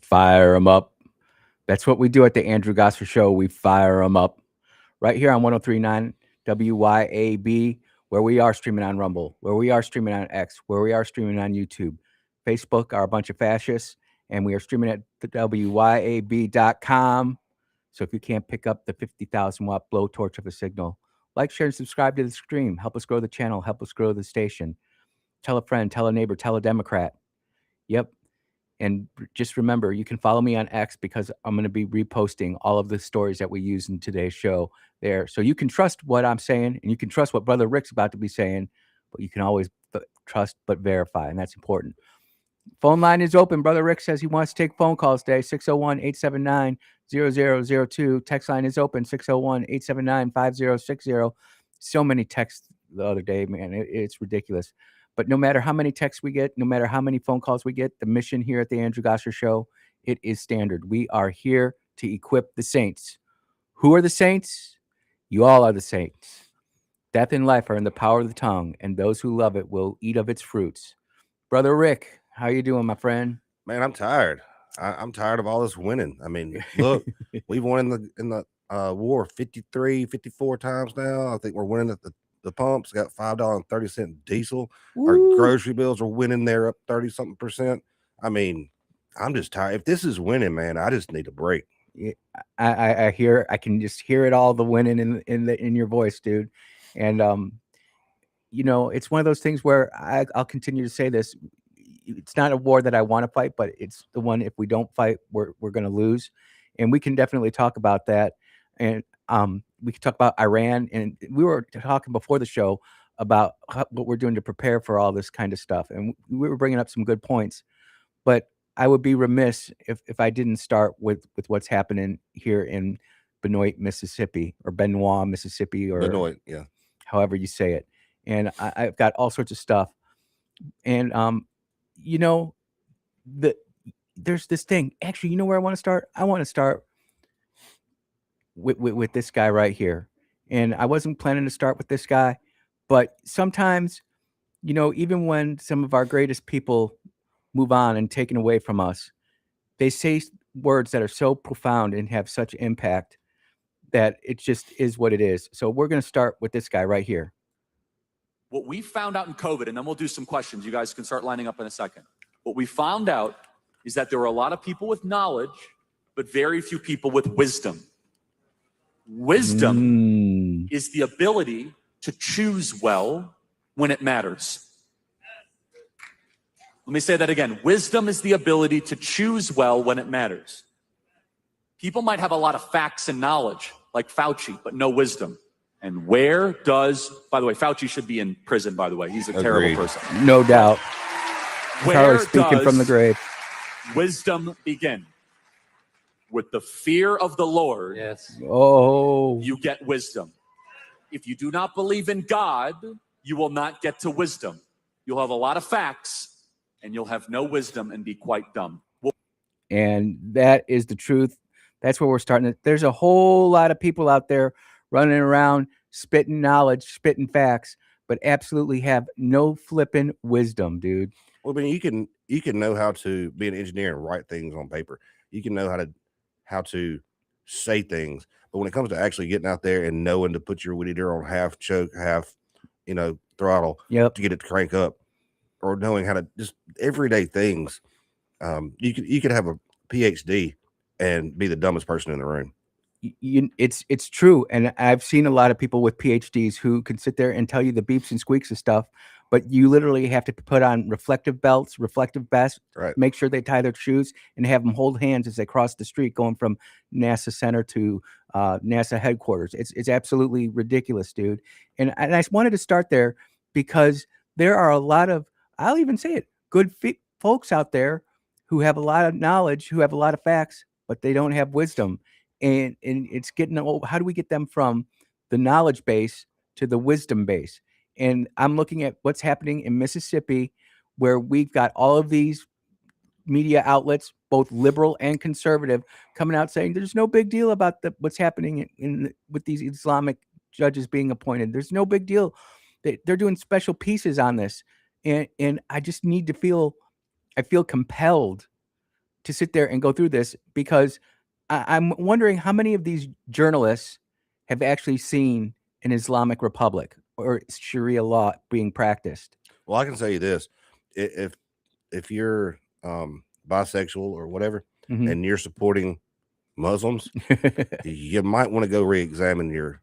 fire them up. That's what we do at the Andrew Gosser Show. We fire them up right here on 103.9 WYAB, where we are streaming on Rumble, where we are streaming on X, where we are streaming on YouTube. Facebook are a bunch of fascists, and we are streaming at the WYAB.com. So if you can't pick up the 50,000 watt blowtorch of a signal, like, share, and subscribe to the stream. Help us grow the channel. Help us grow the station. Tell a friend, tell a neighbor, tell a Democrat. Yep. And just remember, you can follow me on X because I'm going to be reposting all of the stories that we use in today's show there. So you can trust what I'm saying, and you can trust what Brother Rick's about to be saying, but you can always trust but verify, and that's important. Phone line is open. Brother Rick says he wants to take phone calls today, 601-879-0002. Text line is open, 601-879-5060. So many texts the other day, man. It's ridiculous. But no matter how many texts we get, no matter how many phone calls we get, the mission here at the Andrew Gosser Show, it is standard. We are here to equip the saints. Who are the saints? You all are the saints. Death and life are in the power of the tongue, and those who love it will eat of its fruits. Brother Rick, how you doing, my friend? Man, I'm tired. I'm tired of all this winning. I mean, look, we've won in the war 53, 54 times now. I think we're winning at the pumps. Got $5.30 diesel. Ooh. Our grocery bills are winning. They're up 30-something%. I mean, I'm just tired. If this is winning, man, I just need a break. Yeah, I can just hear it all, the winning in your voice, dude. And you know, it's one of those things where I'll continue to say this. It's not a war that I want to fight, but it's the one, if we don't fight, we're going to lose. And we can definitely talk about that. And we can talk about Iran. And we were talking before the show about what we're doing to prepare for all this kind of stuff. And we were bringing up some good points. But I would be remiss if I didn't start with what's happening here in Benoit, Mississippi, or Benoit, Mississippi, or Benoit, yeah, however you say it. And I've got all sorts of stuff. And you know, there's this thing. Actually, you know where I want to start? I want to start with this guy right here. And I wasn't planning to start with this guy, but sometimes, you know, even when some of our greatest people move on and taken away from us, they say words that are so profound and have such impact that it just is what it is. So we're going to start with this guy right here. What we found out in COVID, and then we'll do some questions. You guys can start lining up in a second. What we found out is that there were a lot of people with knowledge, but very few people with wisdom. Wisdom is the ability to choose well when it matters. Let me say that again. Wisdom is the ability to choose well when it matters. People might have a lot of facts and knowledge, like Fauci, but no wisdom. And where does, by the way, Fauci should be in prison, by the way. He's a terrible person. No doubt. Where speaking from the grave. Wisdom begin? With the fear of the Lord. Yes. Oh. You get wisdom. If you do not believe in God, you will not get to wisdom. You'll have a lot of facts, and you'll have no wisdom and be quite dumb. And that is the truth. That's where we're starting. There's a whole lot of people out there running around, spitting knowledge, spitting facts, but absolutely have no flipping wisdom, dude. Well, I mean, you can know how to be an engineer and write things on paper. You can know how to say things, but when it comes to actually getting out there and knowing to put your weed eater on half choke, half, throttle, yep, to get it to crank up, or knowing how to just everyday things, you could have a PhD and be the dumbest person in the room. It's true, and I've seen a lot of people with PhDs who can sit there and tell you the beeps and squeaks of stuff, but you literally have to put on reflective belts, reflective vests, right, make sure they tie their shoes, and have them hold hands as they cross the street going from NASA Center to NASA headquarters. It's absolutely ridiculous, dude. And I wanted to start there because there are a lot of, I'll even say it, good folks out there who have a lot of knowledge, who have a lot of facts, but they don't have wisdom. And it's getting, how do we get them from the knowledge base to the wisdom base? And I'm looking at what's happening in Mississippi, where we've got all of these media outlets, both liberal and conservative, coming out saying there's no big deal about what's happening with these Islamic judges being appointed. There's no big deal. They're doing special pieces on this. And I just need to I feel compelled to sit there and go through this, because I'm wondering how many of these journalists have actually seen an Islamic Republic or Sharia law being practiced. Well, I can tell you this: if you're bisexual or whatever, Mhm. and you're supporting Muslims, you might want to go re-examine your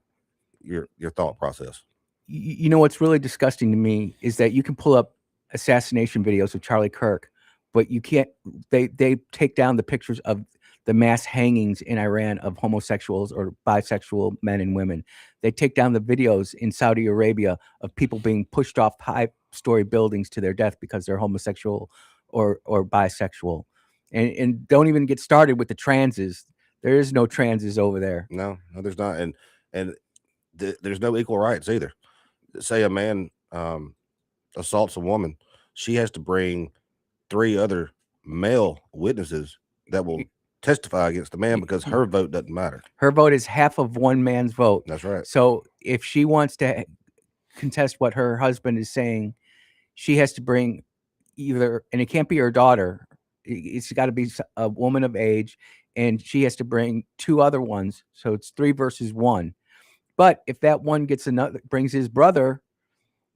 thought process. You know what's really disgusting to me is that you can pull up assassination videos of Charlie Kirk, but you can't. They take down the pictures of the mass hangings in Iran of homosexuals or bisexual men and women. They take down the videos in Saudi Arabia of people being pushed off high-story buildings to their death because they're homosexual or bisexual. And don't even get started with the transes. There is no transes over there. No, there's not, and there's no equal rights either. Say a man assaults a woman, she has to bring 3 other male witnesses that will testify against the man because her vote doesn't matter. Her vote is half of one man's vote. That's right. So if she wants to contest what her husband is saying, she has to bring either, and it can't be her daughter. It's got to be a woman of age, and she has to bring 2 other ones. So it's 3 versus 1. But if that one gets brings his brother,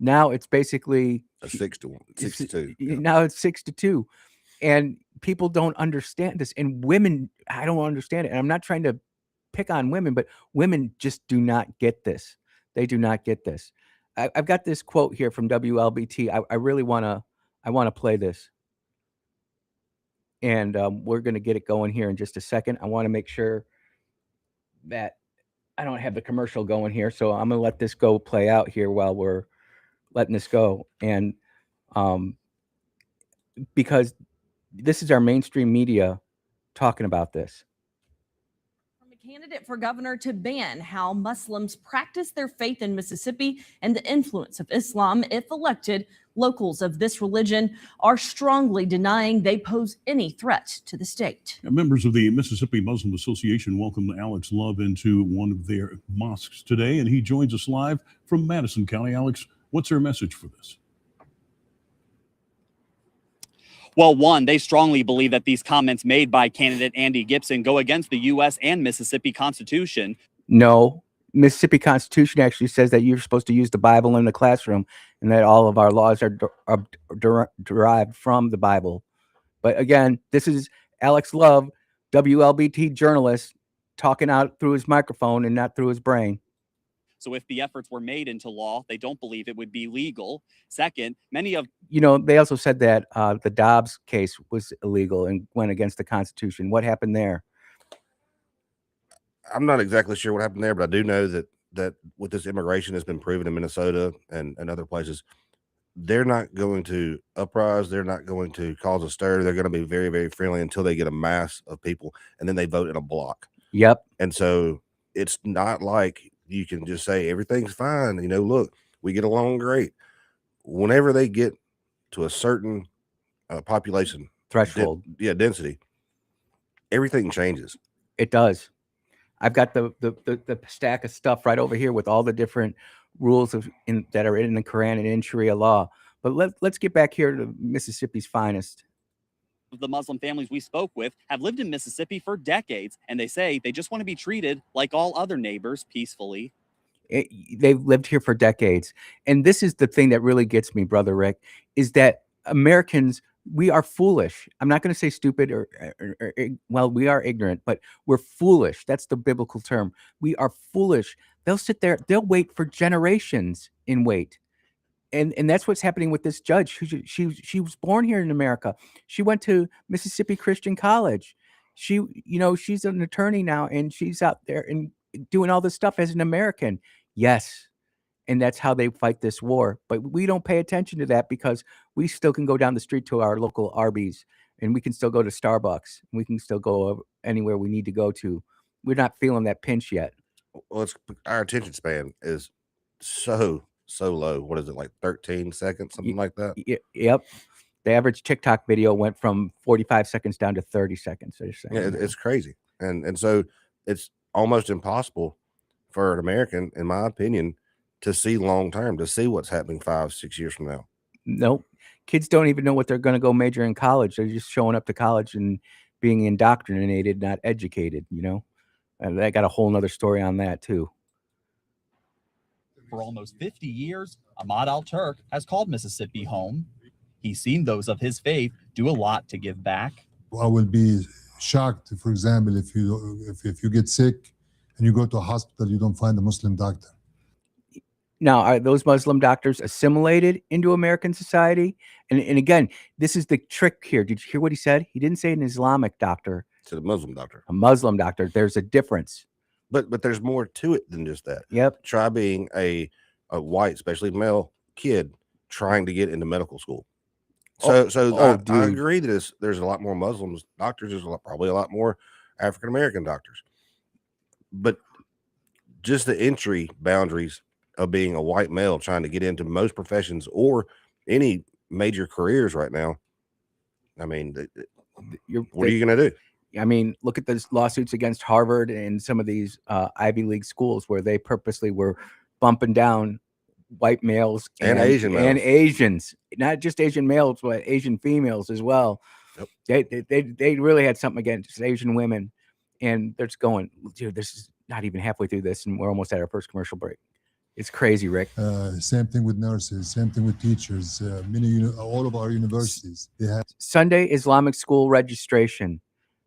now it's basically A 6-1, 6-2. Yeah. Now it's 6-2, and people don't understand this. And women, I don't understand it. And I'm not trying to pick on women, but women just do not get this. They do not get this. I've got this quote here from WLBT. I really want to play this, and we're going to get it going here in just a second. I want to make sure that I don't have the commercial going here, so I'm going to let this go play out here while we're letting this go. And because this is our mainstream media talking about this. From a candidate for governor to ban how Muslims practice their faith in Mississippi and the influence of Islam if elected, locals of this religion are strongly denying they pose any threat to the state. Members of the Mississippi Muslim Association welcomed Alex Love into one of their mosques today, and he joins us live from Madison County. Alex, what's their message for this? Well, one, they strongly believe that these comments made by candidate Andy Gibson go against the U.S. and Mississippi Constitution. No, Mississippi Constitution actually says that you're supposed to use the Bible in the classroom, and that all of our laws are derived from the Bible. But again, this is Alex Love, WLBT journalist, talking out through his microphone and not through his brain. So if the efforts were made into law, they don't believe it would be legal. Second, many of they also said that the Dobbs case was illegal and went against the Constitution. What happened there? I'm not exactly sure what happened there, but I do know that with this immigration has been proven in Minnesota and other places, they're not going to uprise. They're not going to cause a stir. They're going to be very, very friendly until they get a mass of people, and then they vote in a block. Yep. And so it's not like you can just say everything's fine. Look, we get along great. Whenever they get to a certain population Threshold, density, everything changes. It does. I've got the stack of stuff right over here with all the different rules that are in the Quran and in Sharia law. But let's get back here to Mississippi's finest. the Muslim families we spoke with have lived in Mississippi for decades, and they say they just want to be treated like all other neighbors peacefully. They've lived here for decades. And this is the thing that really gets me, Brother Rick, is that Americans, we are foolish. I'm not going to say stupid or well, we are ignorant, but we're foolish. That's the biblical term. We are foolish. They'll sit there, they'll wait for generations in wait. And that's what's happening with this judge. She was born here in America. She went to Mississippi Christian College. She's an attorney now, and she's out there and doing all this stuff as an American. Yes. And that's how they fight this war. But we don't pay attention to that because we still can go down the street to our local Arby's, and we can still go to Starbucks, and we can still go anywhere we need to go to. We're not feeling that pinch yet. Well, our attention span is so low. What is it, like 13 seconds, something like that? Yep. The average TikTok video went from 45 seconds down to 30 seconds. Yeah, it's crazy. And so it's almost impossible for an American, in my opinion, to see long term, to see what's happening 5-6 years from now. Nope. Kids don't even know what they're going to go major in college. They're just showing up to college and being indoctrinated, not educated, you know? And I got a whole nother story on that too. For almost 50 years, Ahmad al-Turk has called Mississippi home. He's seen those of his faith do a lot to give back. I will be shocked, for example, if you get sick and you go to a hospital, you don't find a Muslim doctor. Now, are those Muslim doctors assimilated into American society? And again, this is the trick here. Did you hear what he said? He didn't say an Islamic doctor. To the Muslim doctor. A Muslim doctor. There's a difference. But there's more to it than just that. Yep. Try being a white, especially male kid trying to get into medical school. I agree that there's a lot more Muslims doctors. There's probably a lot more African American doctors. But just the entry boundaries of being a white male trying to get into most professions or any major careers right now. I mean, what are you going to do? I mean, look at those lawsuits against Harvard and some of these Ivy League schools where they purposely were bumping down white males and Asian males. And Asians, not just Asian males, but Asian females as well. Yep. They really had something against Asian women, and they're just going, dude, this is not even halfway through this, and we're almost at our first commercial break. It's crazy, Rick. Same thing with nurses, same thing with teachers. All of our universities, they have Sunday Islamic school registration.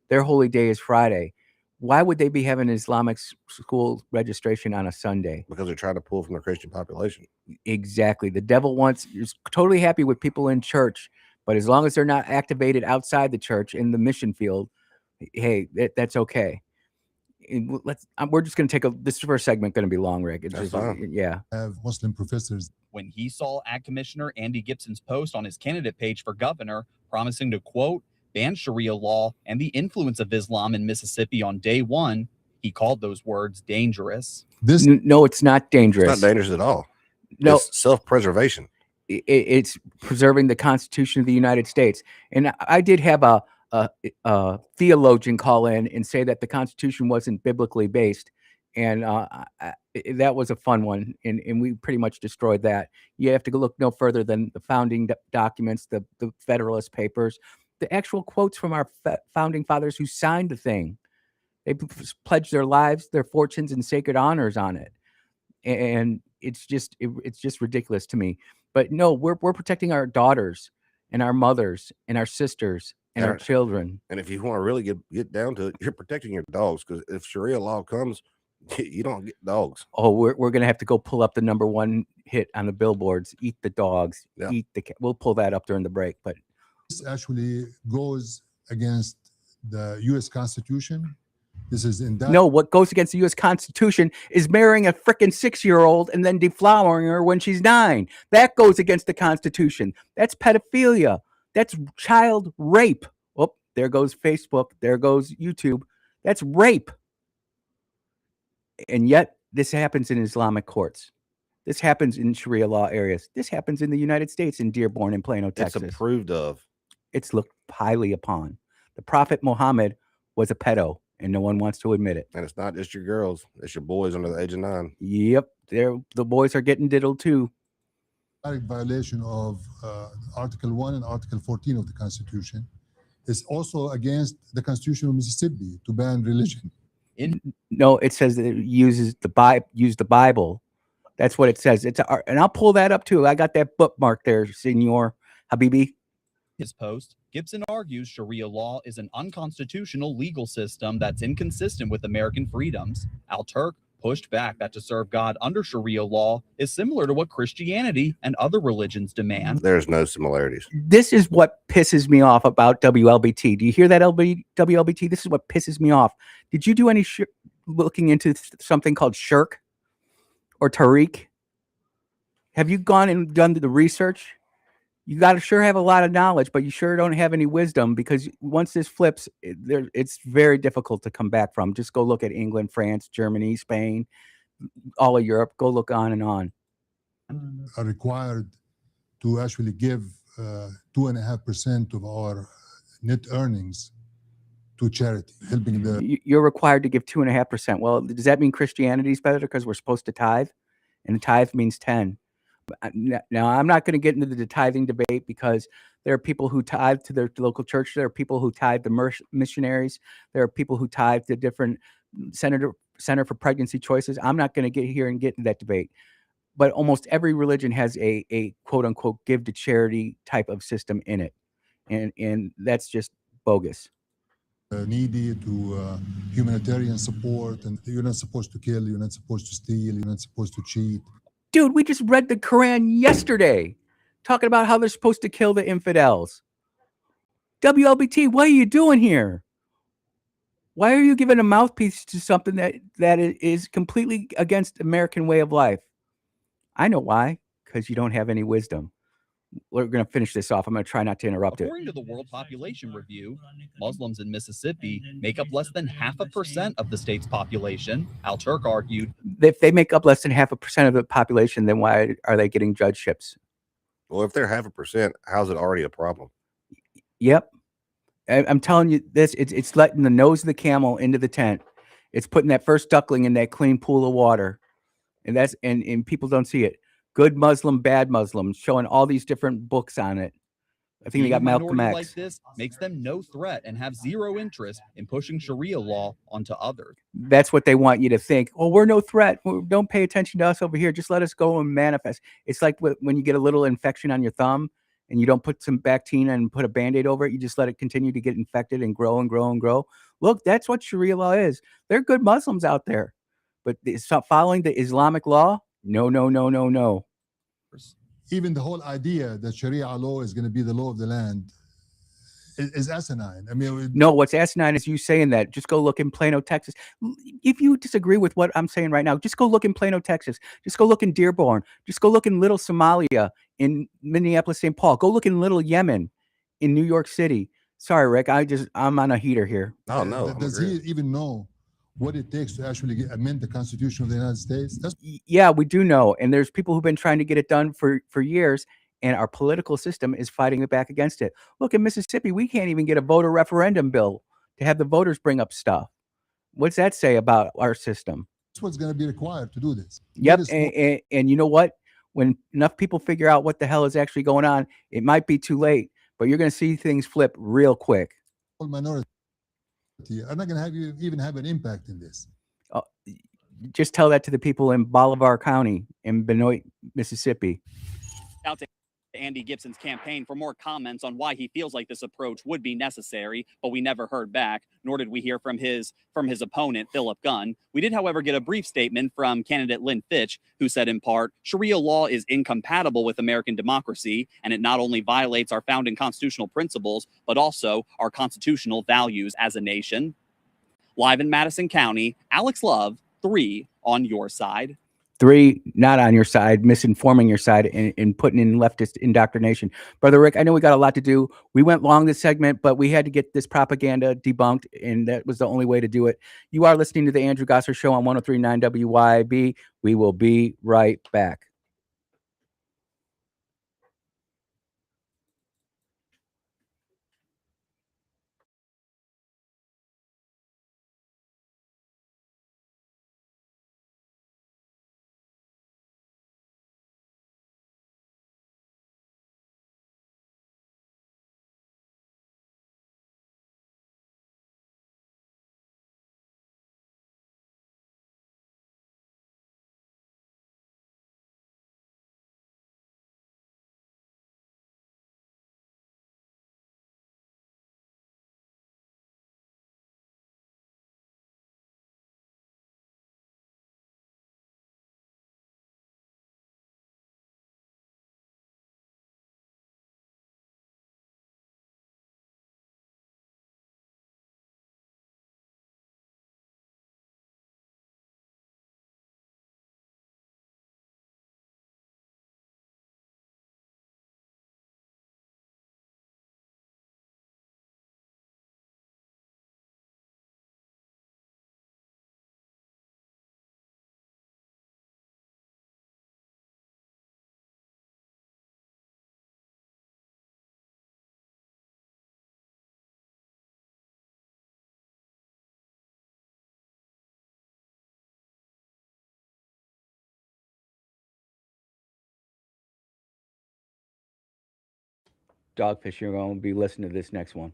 Their holy day is Friday. Why would they be having Islamic school registration on a Sunday? Because they're trying to pull from the Christian population. Exactly. The devil is totally happy with people in church, but as long as they're not activated outside the church in the mission field, hey, that's okay. We're just going to take this first segment going to be long, Rick. It's That's just, fine. yeah. have Muslim professors. When he saw Ag Commissioner Andy Gibson's post on his candidate page for governor promising to, quote, ban Sharia law and the influence of Islam in Mississippi on day one, he called those words dangerous. No, it's not dangerous. It's not dangerous at all. No, it's self-preservation. It's preserving the Constitution of the United States. And I did have a theologian call in and say that the Constitution wasn't biblically based. And that was a fun one. And we pretty much destroyed that. You have to look no further than the founding documents, the Federalist Papers, the actual quotes from our founding fathers who signed the thing. They pledged their lives, their fortunes, and sacred honors on it. And it's just ridiculous to me. But no, we're protecting our daughters and our mothers and our sisters and our children. And if you want to really get down to it, you're protecting your dogs, because if Sharia law comes, you don't get dogs. Oh, we're gonna have to go pull up the #1 hit on the billboards. Eat the dogs. Yeah. Eat the. We'll pull that up during the break. But This actually goes against the U.S. Constitution. This is no, what goes against the U.S. Constitution is marrying a frickin' 6-year-old and then deflowering her when she's 9. That goes against the Constitution. That's pedophilia. That's child rape. Oh, there goes Facebook. There goes YouTube. That's rape. And yet, this happens in Islamic courts. This happens in Sharia law areas. This happens in the United States, in Dearborn and Plano, Texas. It's approved of. It's looked highly upon. The Prophet Muhammad was a pedo, and no one wants to admit it. And it's not just your girls. It's your boys under the age of 9. Yep. The boys are getting diddled too. Violation of Article 1 and Article 14 of the Constitution. It's also against the Constitution of Mississippi to ban religion. No, it says that it uses use the Bible. That's what it says. And I'll pull that up too. I got that bookmark there, Senor Habibi. His post, Gibson argues Sharia law is an unconstitutional legal system that's inconsistent with American freedoms. Al-Turk pushed back that to serve God under Sharia law is similar to what Christianity and other religions demand. There's no similarities. This is what pisses me off about WLBT. Do you hear that, WLBT? This is what pisses me off. Did you do any looking into something called shirk or Tariq? Have you gone and done the research? You got to sure have a lot of knowledge, but you sure don't have any wisdom, because once this flips, it's very difficult to come back from. Just go look at England, France, Germany, Spain, all of Europe. Go look on and on. Are required to actually give 2.5% of our net earnings to charity, helping the. You're required to give 2.5%. Well, does that mean Christianity is better because we're supposed to tithe? And the tithe means 10. Now, I'm not going to get into the tithing debate because there are people who tithe to their local church. There are people who tithe to missionaries. There are people who tithe to different Center for Pregnancy Choices. I'm not going to get here and get into that debate. But almost every religion has a quote unquote give to charity type of system in it. And that's just bogus. Needy to humanitarian support, and you're not supposed to kill, you're not supposed to steal, you're not supposed to cheat. Dude, we just read the Quran yesterday talking about how they're supposed to kill the infidels. WLBT, what are you doing here? Why are you giving a mouthpiece to something that is completely against American way of life? I know why, because you don't have any wisdom. We're going to finish this off. I'm going to try not to interrupt it. According to the World Population Review, Muslims in Mississippi make up less than 0.5% of the state's population. Al-Turk argued, If they make up less than 0.5% of the population, then why are they getting judgeships? Well, if they're 0.5%, how's it already a problem? Yep. I'm telling you this, it's letting the nose of the camel into the tent. It's putting that first duckling in that clean pool of water. And that's and people don't see it. Good Muslim, bad Muslim, showing all these different books on it. I think they got Malcolm X. like this makes them no threat and have zero interest in pushing Sharia law onto others. That's what they want you to think. Oh, we're no threat. Don't pay attention to us over here. Just let us go and manifest. It's like when you get a little infection on your thumb and you don't put some Bactina and put a Band-Aid over it. You just let it continue to get infected and grow and grow and grow. Look, that's what Sharia law is. There are good Muslims out there. But stop following the Islamic law? No, no, no, no, no. Even the whole idea that Sharia law is going to be the law of the land is asinine. I mean, no, what's asinine is you saying that. Just go look in Plano, Texas. If you disagree with what I'm saying right now, just go look in Plano, Texas. Just go look in Dearborn. Just go look in Little Somalia, in Minneapolis, St. Paul. Go look in Little Yemen, in New York City. Sorry, Rick. I'm on a heater here. Oh, no. Does he even know what it takes to actually amend the Constitution of the United States? Yeah, we do know. And there's people who've been trying to get it done for years. And our political system is fighting it back against it. Look, in Mississippi, we can't even get a voter referendum bill to have the voters bring up stuff. What's that say about our system? That's what's going to be required to do this. Yep. And you know what? When enough people figure out what the hell is actually going on, it might be too late, but you're going to see things flip real quick. Minority are not going to even have an impact in this. Just tell that to the people in Bolivar County in Benoit, Mississippi. Out to Andy Gibson's campaign for more comments on why he feels like this approach would be necessary, but we never heard back, nor did we hear from his opponent, Philip Gunn. We did, however, get a brief statement from candidate Lynn Fitch, who said in part, Sharia law is incompatible with American democracy, and it not only violates our founding constitutional principles, but also our constitutional values as a nation. Live in Madison County, Alex Love, 3 on your side. 3 not on your side, misinforming your side and putting in leftist indoctrination. Brother Rick, I know we got a lot to do. We went long this segment, but we had to get this propaganda debunked, and that was the only way to do it. You are listening to the Andrew Gosser Show on 103.9 WYAB. We will be right back. Dogfish, you're going to be listening to this next one.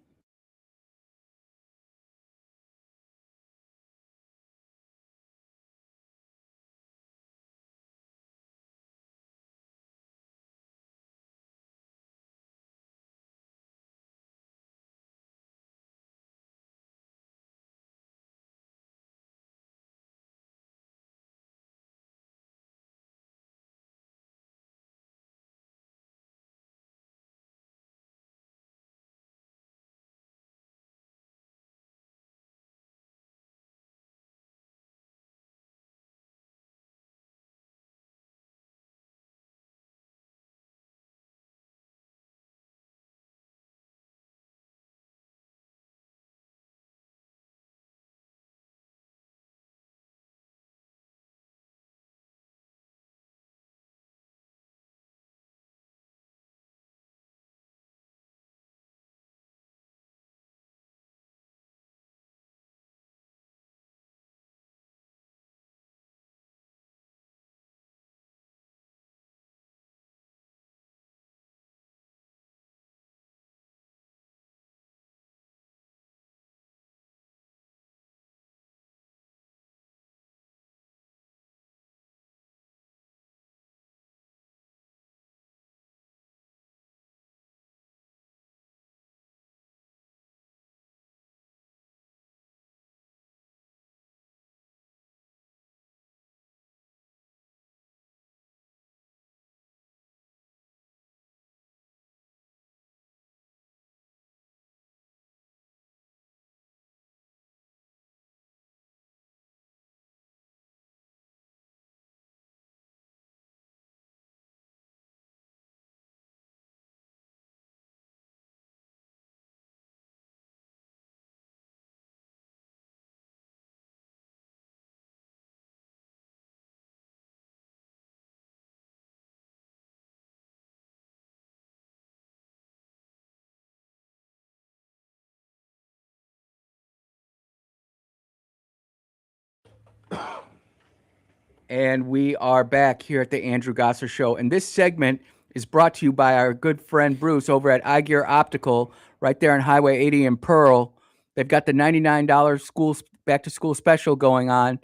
And we are back here at the Andrew Gosser Show. And this segment is brought to you by our good friend Bruce over at iGear Optical, right there on Highway 80 in Pearl. They've got the $99 school back to school special going on.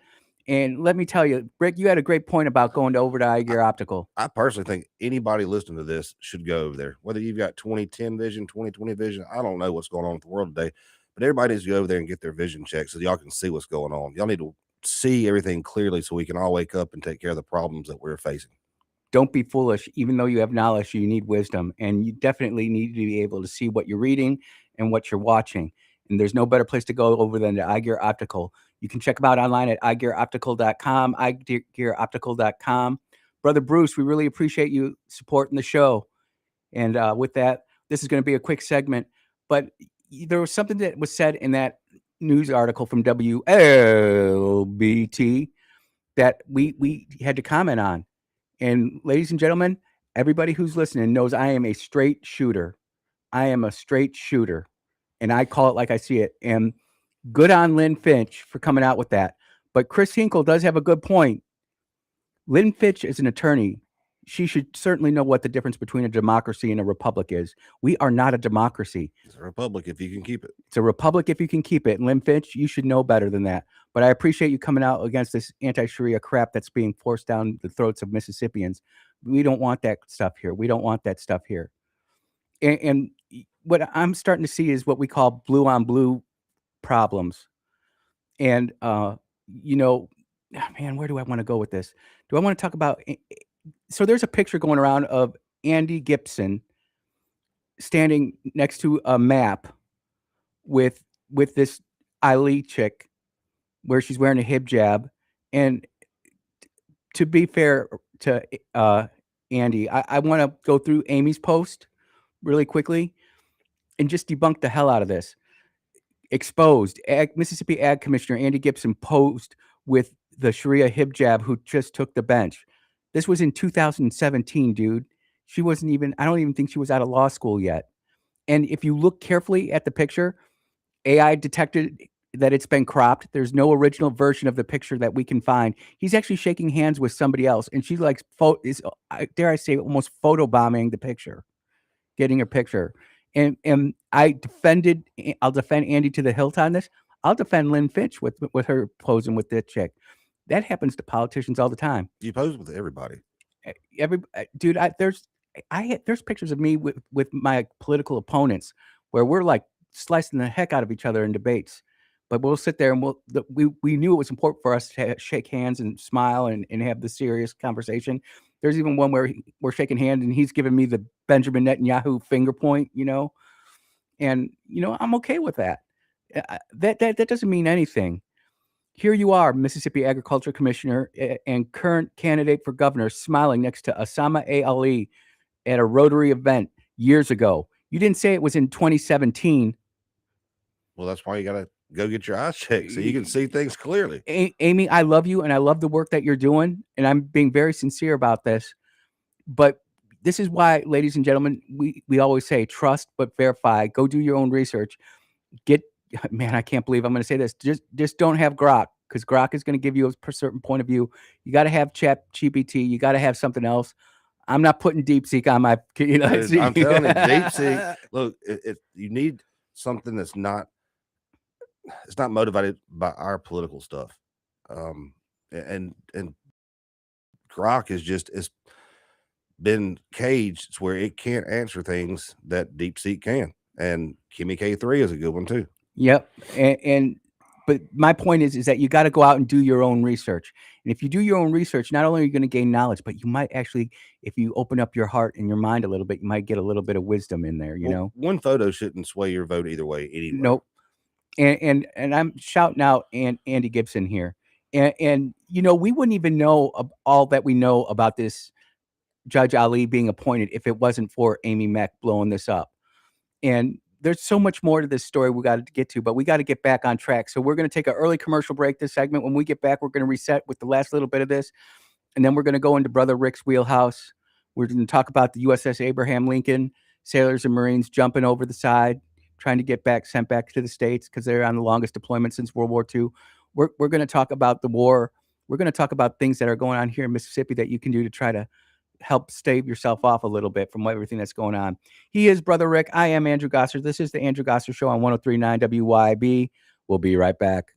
And let me tell you, Rick, you had a great point about going over to iGear Optical. I personally think anybody listening to this should go over there. Whether you've got 20/10 vision, 20/20 vision, I don't know what's going on with the world today, but everybody needs to go over there and get their vision checked so y'all can see what's going on. Y'all need to see everything clearly so we can all wake up and take care of the problems that we're facing. Don't be foolish. Even though you have knowledge, you need wisdom, and you definitely need to be able to see what you're reading and what you're watching. And there's no better place to go over than to iGear Optical. You can check them out online at iGearOptical.com, iGearOptical.com. Brother Bruce, we really appreciate you supporting the show. And with that, this is going to be a quick segment, but there was something that was said in that news article from WLBT that we had to comment on. And ladies and gentlemen, everybody who's listening knows I am a straight shooter. I am a straight shooter, and I call it like I see it. And good on Lynn Finch for coming out with that. But Chris Hinkle does have a good point. Lynn Finch is an attorney. She should certainly know what the difference between a democracy and a republic is. We are not a democracy. It's a republic if you can keep it. It's a republic if you can keep it. And Lynn Finch, you should know better than that. But I appreciate you coming out against this anti-Sharia crap that's being forced down the throats of Mississippians. We don't want that stuff here. We don't want that stuff here. And what I'm starting to see is what we call blue on blue problems. And, you know, man, where do I want to go with this? Do I want to talk about... So there's a picture going around of Andy Gibson standing next to a map with this Ali chick where she's wearing a hijab. And to be fair to Andy, I want to go through Amy's post really quickly and just debunk the hell out of this. Exposed. Mississippi Ag Commissioner Andy Gibson posed with the Sharia hijab who just took the bench. This was in 2017, dude. She wasn't even, I don't even think she was out of law school yet. And if you look carefully at the picture, AI detected that it's been cropped. There's no original version of the picture that we can find. He's actually shaking hands with somebody else. And she's like, dare I say, almost photobombing the picture. getting her picture. And I'll defend Andy to the hilt on this. I'll defend Lynn Finch with her posing with this chick. That happens to politicians all the time. You pose with everybody. Dude, there's pictures of me with my political opponents where we're like slicing the heck out of each other in debates. But we'll sit there and we knew it was important for us to shake hands and smile and have the serious conversation. There's even one where we're shaking hands and he's giving me the Benjamin Netanyahu finger point, and I'm okay with that. That doesn't mean anything. Here you are, Mississippi Agriculture Commissioner and current candidate for governor, smiling next to Osama A. Ali at a Rotary event years ago. You didn't say it was in 2017. Well, that's why you got to go get your eyes checked so you can see things clearly. Amy, I love you and I love the work that you're doing. And I'm being very sincere about this. But this is why, ladies and gentlemen, we always say trust but verify. Go do your own research. Man, I can't believe I'm going to say this. Just don't have Grok, because Grok is going to give you a certain point of view. You got to have ChatGPT. You got to have something else. I'm not putting DeepSeek on my. Dude, I'm telling you, DeepSeek. Look, you need something that's not. It's not motivated by our political stuff, and Grok is just it's been caged where it can't answer things that DeepSeek can, and Kimmy K3 is a good one too. Yep. But my point is that you got to go out and do your own research. And if you do your own research, not only are you going to gain knowledge, but you might actually, if you open up your heart and your mind a little bit, you might get a little bit of wisdom in there, One photo shouldn't sway your vote either way. Anyway. Nope. And I'm shouting out Andy Gibson here. And we wouldn't even know all that we know about this Judge Ali being appointed if it wasn't for Amy Mack blowing this up. And there's so much more to this story we got to get to, but we got to get back on track. So we're going to take an early commercial break this segment. When we get back, we're going to reset with the last little bit of this. And then we're going to go into Brother Rick's wheelhouse. We're going to talk about the USS Abraham Lincoln, sailors and Marines jumping over the side, trying to get sent back to the States because they're on the longest deployment since World War II. We're going to talk about the war. We're going to talk about things that are going on here in Mississippi that you can do to try to help stave yourself off a little bit from everything that's going on. He is Brother Rick. I am Andrew Gosser. This is the Andrew Gosser Show on 103.9 WYAB. We'll be right back.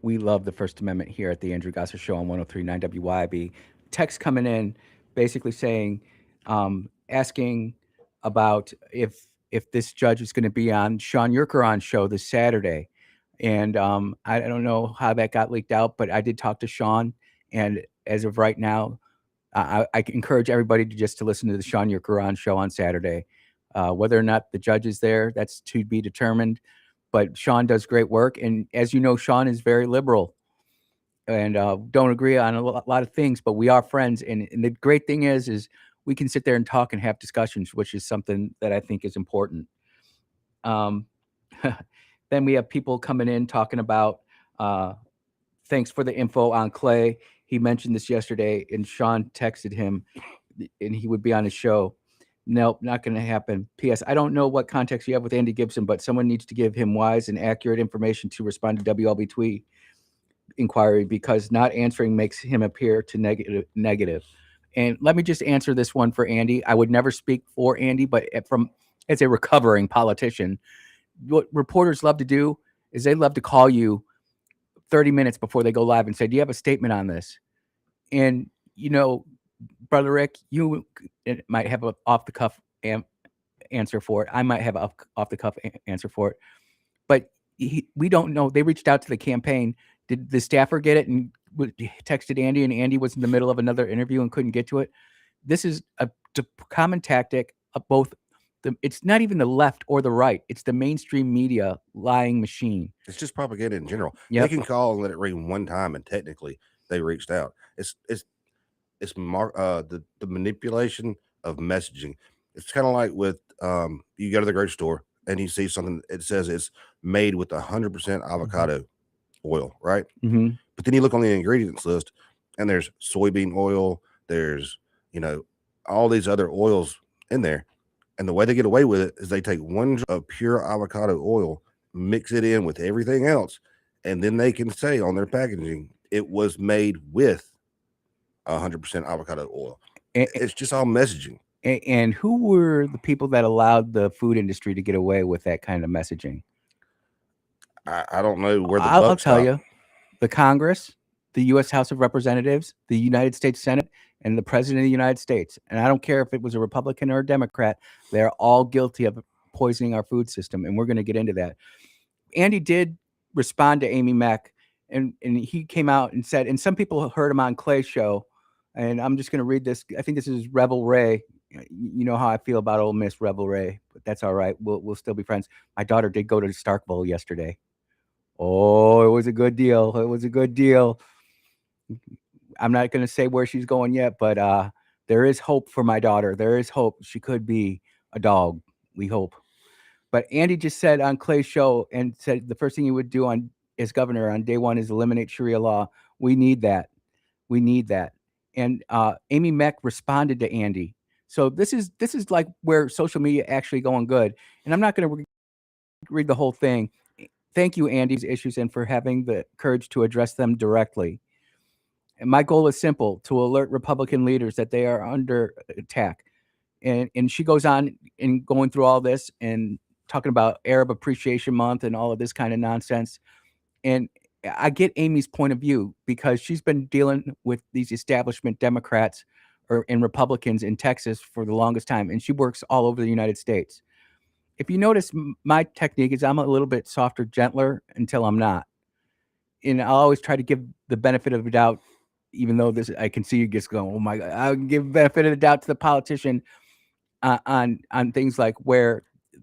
we love the First Amendment here at the Andrew Gosser Show on 103.9 WYAB. Text coming in, basically saying, asking about if this judge is going to be on Sean Yurkaron's show this Saturday. And I don't know how that got leaked out, but I did talk to Sean, and as of right now, I encourage everybody to listen to the Sean Yurkaron show on Saturday. Whether or not the judge is there, that's to be determined. But Sean does great work, and as you know, Sean is very liberal, and don't agree on a lot of things, but we are friends. And the great thing is we can sit there and talk and have discussions, which is something that I think is important. Then we have people coming in talking about thanks for the info on Clay. He mentioned this yesterday, and Sean texted him, and he would be on his show. Nope, not going to happen. P.S. I don't know what context you have with Andy Gibson, but someone needs to give him wise and accurate information to respond to WLB tweet inquiry, because not answering makes him appear to negative. And let me just answer this one for Andy. I would never speak for Andy, but as a recovering politician, what reporters love to do is they love to call you 30 minutes before they go live and say, do you have a statement on this? And, you know, Brother Rick, you might have an off-the-cuff answer for it. I might have an off-the-cuff answer for it. But we don't know. They reached out to the campaign. Did the staffer get it and texted Andy, and Andy was in the middle of another interview and couldn't get to it? This is a common tactic of both. It's not even the left or the right. It's the mainstream media lying machine. It's just propaganda in general. Yep. They can call and let it ring one time, and technically they reached out. It's the manipulation of messaging. It's kind of like with you go to the grocery store and you see something. It says it's made with 100% avocado oil, right? Mm-hmm. But then you look on the ingredients list, and there's soybean oil. There's all these other oils in there. And the way they get away with it is they take one drop of pure avocado oil, mix it in with everything else, and then they can say on their packaging, it was made with 100% avocado oil. It's just all messaging. And who were the people that allowed the food industry to get away with that kind of messaging? I don't know where the I'll buck tell stopped. you. The Congress, the U.S. House of Representatives, the United States Senate, and the President of the United States. And I don't care if it was a Republican or a Democrat, they're all guilty of poisoning our food system. And we're going to get into that. Andy did respond to Amy Mack, and he came out and said, and some people heard him on Clay's show, and I'm just going to read this. I think this is Rebel Ray. You know how I feel about Ole Miss, Rebel Ray, but that's all right. We'll still be friends. My daughter did go to Starkville yesterday. Oh, it was a good deal. It was a good deal. I'm not going to say where she's going yet, but there is hope for my daughter. There is hope. She could be a dog. We hope. But Andy just said on Clay's show, and said the first thing he would do as governor on day one is eliminate Sharia law. We need that. We need that. And Amy Mack responded to Andy. So this is like where social media actually going good. And I'm not going to read the whole thing. Thank you, Andy's issues, and for having the courage to address them directly. And my goal is simple: to alert Republican leaders that they are under attack. And she goes on in going through all this and talking about Arab Appreciation Month and all of this kind of nonsense. And I get Amy's point of view, because she's been dealing with these establishment Democrats and Republicans in Texas for the longest time, and she works all over the United States. If you notice, my technique is I'm a little bit softer, gentler until I'm not. And I'll always try to give the benefit of the doubt, even though I can see you just going, oh my God, I'll give benefit of the doubt to the politician on things like where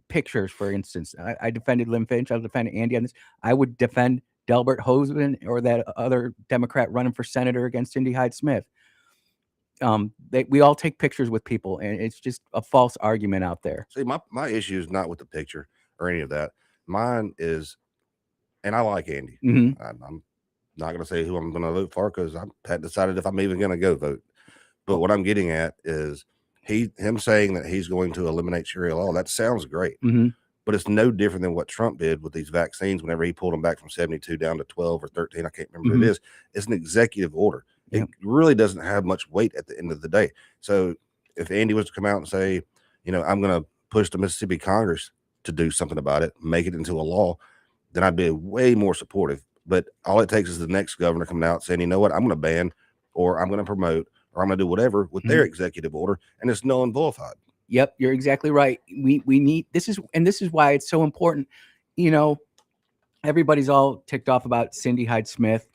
pictures, for instance. I defended Lynn Finch. I'll defend Andy on this. I would defend Delbert Hoseman or that other Democrat running for senator against Indy Hyde-Smith. We all take pictures with people, and it's just a false argument out there. See, my issue is not with the picture or any of that. Mine is, and I like Andy. Mm-hmm. I'm not going to say who I'm going to vote for, because I hadn't decided if I'm even going to go vote. But what I'm getting at is him saying that he's going to eliminate Sharia law. That sounds great. Mm-hmm. But it's no different than what Trump did with these vaccines whenever he pulled them back from 72 down to 12 or 13. I can't remember what it is. It's an executive order. It really doesn't have much weight at the end of the day. So if Andy was to come out and say, I'm going to push the Mississippi Congress to do something about it, make it into a law, then I'd be way more supportive. But all it takes is the next governor coming out saying, you know what, I'm going to ban, or I'm going to promote, or I'm going to do whatever with their executive order, and it's null and vilified. Yep, you're exactly right. We need this is why it's so important. You know, everybody's all ticked off about Cindy Hyde-Smith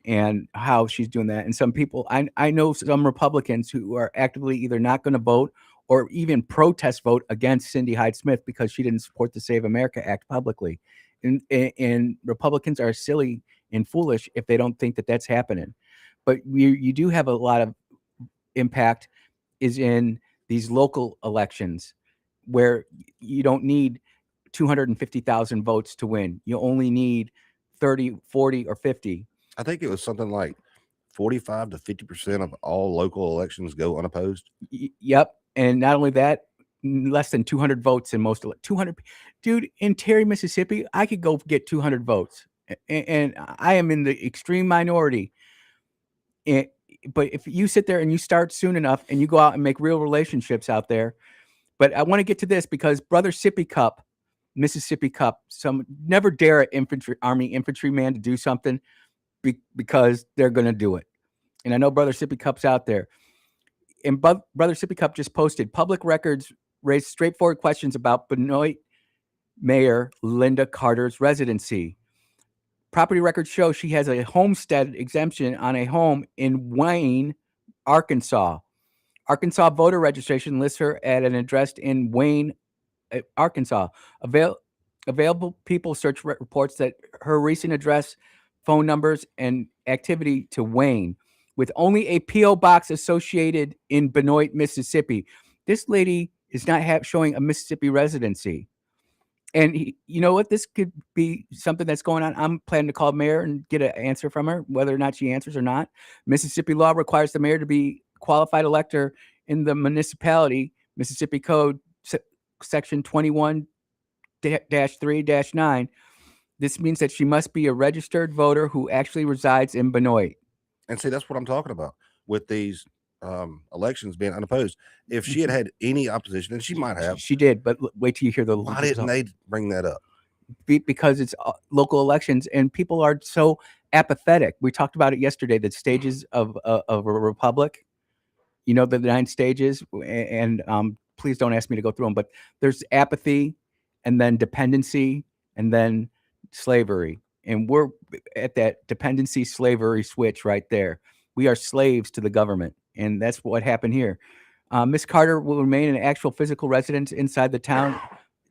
and how she's doing that. And some people, I know some Republicans who are actively either not going to vote or even protest vote against Cindy Hyde-Smith because she didn't support the Save America Act publicly. And Republicans are silly and foolish if they don't think that that's happening. But you do have a lot of impact is in these local elections where you don't need 250,000 votes to win. You only need 30, 40, or 50. I think it was something like 45 to 50% of all local elections go unopposed. Yep. And not only that, less than 200 votes in most 200. Dude, in Terry, Mississippi, I could go get 200 votes. And I am in the extreme minority. But if you sit there and you start soon enough and you go out and make real relationships out there. But I want to get to this because Brother Sippy Cup, Mississippi Cup, some never dare an Army infantryman to do something because they're going to do it. And I know Brother Sippy Cup's out there. And Brother Sippy Cup just posted, public records raised straightforward questions about Benoit Mayor Linda Carter's residency. Property records show she has a homestead exemption on a home in Wayne, Arkansas. Arkansas voter registration lists her at an address in Wayne, Arkansas. Available people search reports that her recent address, phone numbers, and activity to Wayne, with only a P.O. box associated in Benoit, Mississippi. This lady is not showing a Mississippi residency. And you know what? This could be something that's going on. I'm planning to call mayor and get an answer from her, whether or not she answers or not. Mississippi law requires the mayor to be qualified elector in the municipality. Mississippi Code section 21-3-9. This means that she must be a registered voter who actually resides in Benoit. And see, that's what I'm talking about with these elections being unopposed. If she had had any opposition, and she might have, she did, but wait till you hear the. Why didn't they bring that up? Because it's local elections and people are so apathetic. We talked about it yesterday, the stages of a republic, you know, the 9 stages, and please don't ask me to go through them, but there's apathy and then dependency and then slavery. And we're at that dependency slavery switch right there. We are slaves to the government. And that's what happened here. Miss Carter will remain an actual physical residence inside the town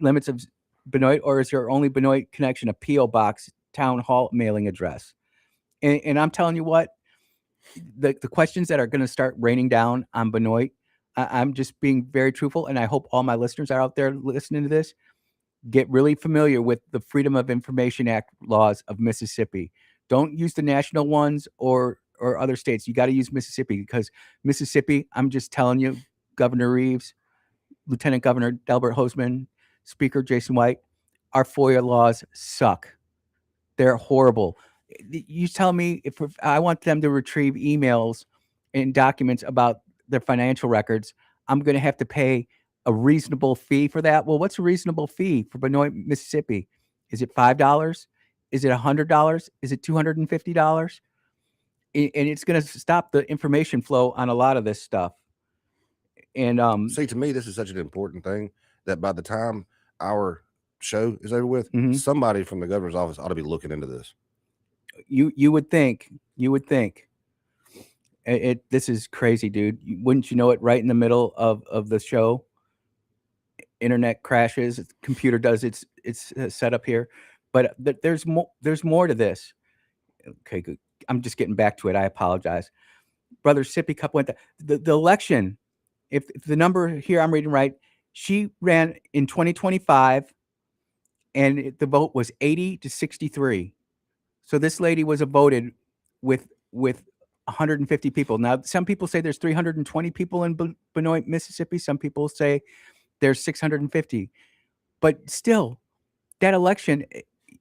limits of Benoit, or is your only Benoit connection a P.O. box town hall mailing address? And I'm telling you what, the questions that are going to start raining down on Benoit, I'm just being very truthful, and I hope all my listeners are out there listening to this. Get really familiar with the Freedom of Information Act laws of Mississippi. Don't use the national ones or other states. You got to use Mississippi, because Mississippi, I'm just telling you, Governor Reeves, Lieutenant Governor Delbert Hosemann, Speaker Jason White, our FOIA laws suck. They're horrible. You tell me if I want them to retrieve emails and documents about their financial records, I'm going to have to pay a reasonable fee for that. Well, what's a reasonable fee for Benoit, Mississippi? Is it $5? Is it $100? Is it $250? And it's going to stop the information flow on a lot of this stuff. And see, to me, this is such an important thing that by the time our show is over with, somebody from the governor's office ought to be looking into this. You would think. This is crazy, dude. Wouldn't you know it? Right in the middle of the show, internet crashes, computer does its setup here, but there's more to this. Okay, good. I'm just getting back to it. I apologize. Brother Sippy Cup went the election. If the number here I'm reading right, she ran in 2025, and the vote was 80 to 63. So this lady was voted with 150 people. Now, some people say there's 320 people in Benoit, Mississippi. Some people say there's 650. But still, that election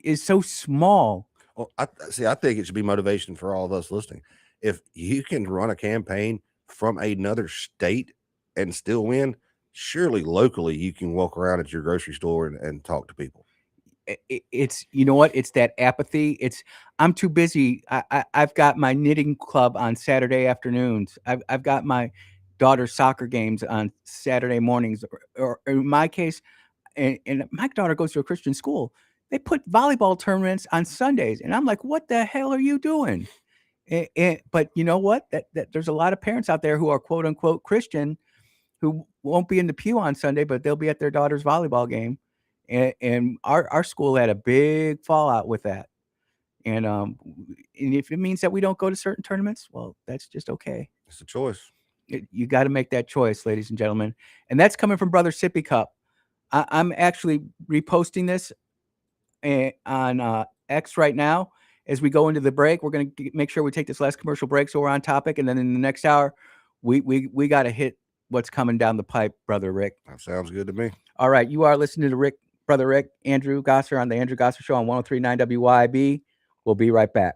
is so small. Well, I think it should be motivation for all of us listening. If you can run a campaign from another state and still win, surely locally you can walk around at your grocery store and talk to people. it's, you know what? It's that apathy. I'm too busy. I've got my knitting club on Saturday afternoons. I've got my daughter's soccer games on Saturday mornings, or in my case, and my daughter goes to a Christian school. They put volleyball tournaments on Sundays, and I'm like, what the hell are you doing? But you know what? That there's a lot of parents out there who are quote unquote Christian who won't be in the pew on Sunday, but they'll be at their daughter's volleyball game. And our school had a big fallout with that. And if it means that we don't go to certain tournaments, well, that's just okay. It's a choice. You got to make that choice, ladies and gentlemen. And that's coming from Brother Sippy Cup. I'm actually reposting this on X right now as we go into the break. We're going to make sure we take this last commercial break so we're on topic. And then in the next hour, we got to hit what's coming down the pipe, Brother Rick. That sounds good to me. All right. You are listening to Brother Rick, Andrew Gosser on the Andrew Gosser Show on 103.9 WYAB. We'll be right back.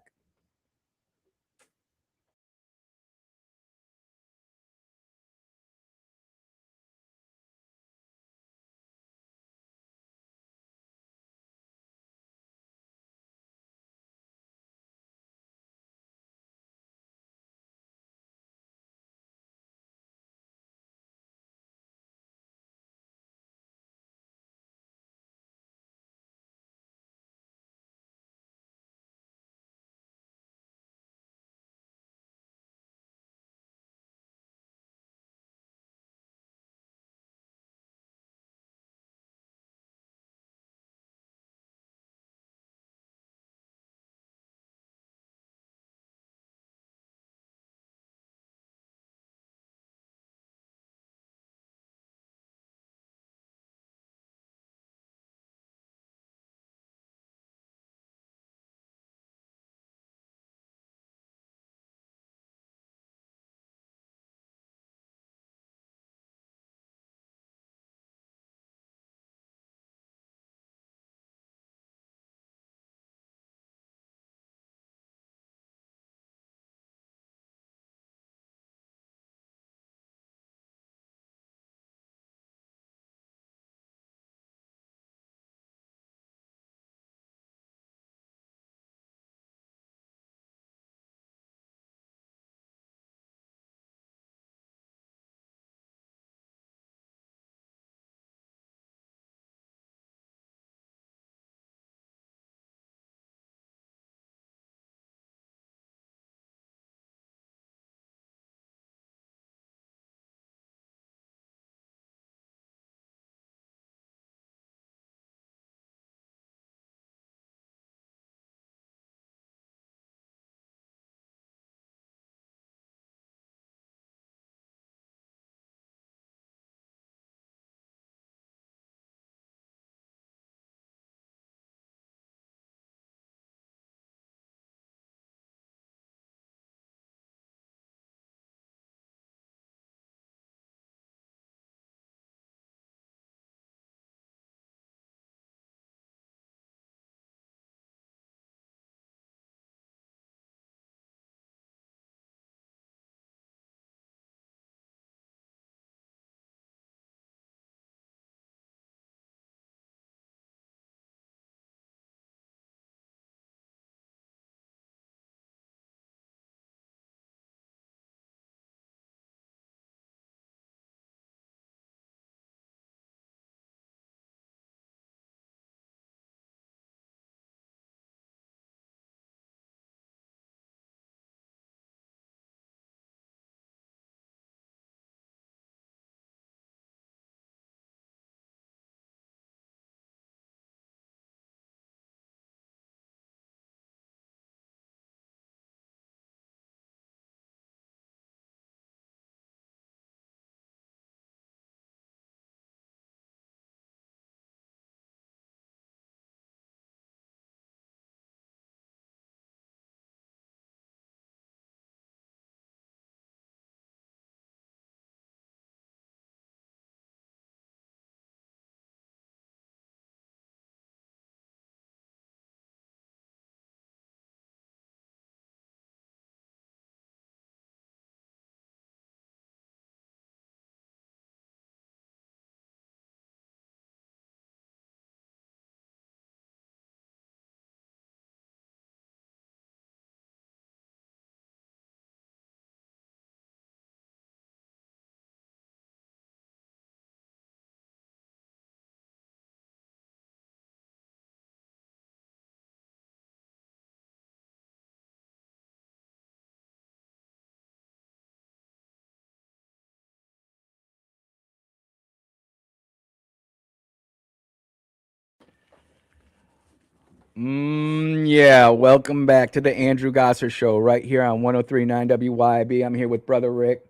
Yeah, welcome back to the Andrew Gosser Show right here on 103.9 WYAB. I'm here with Brother Rick.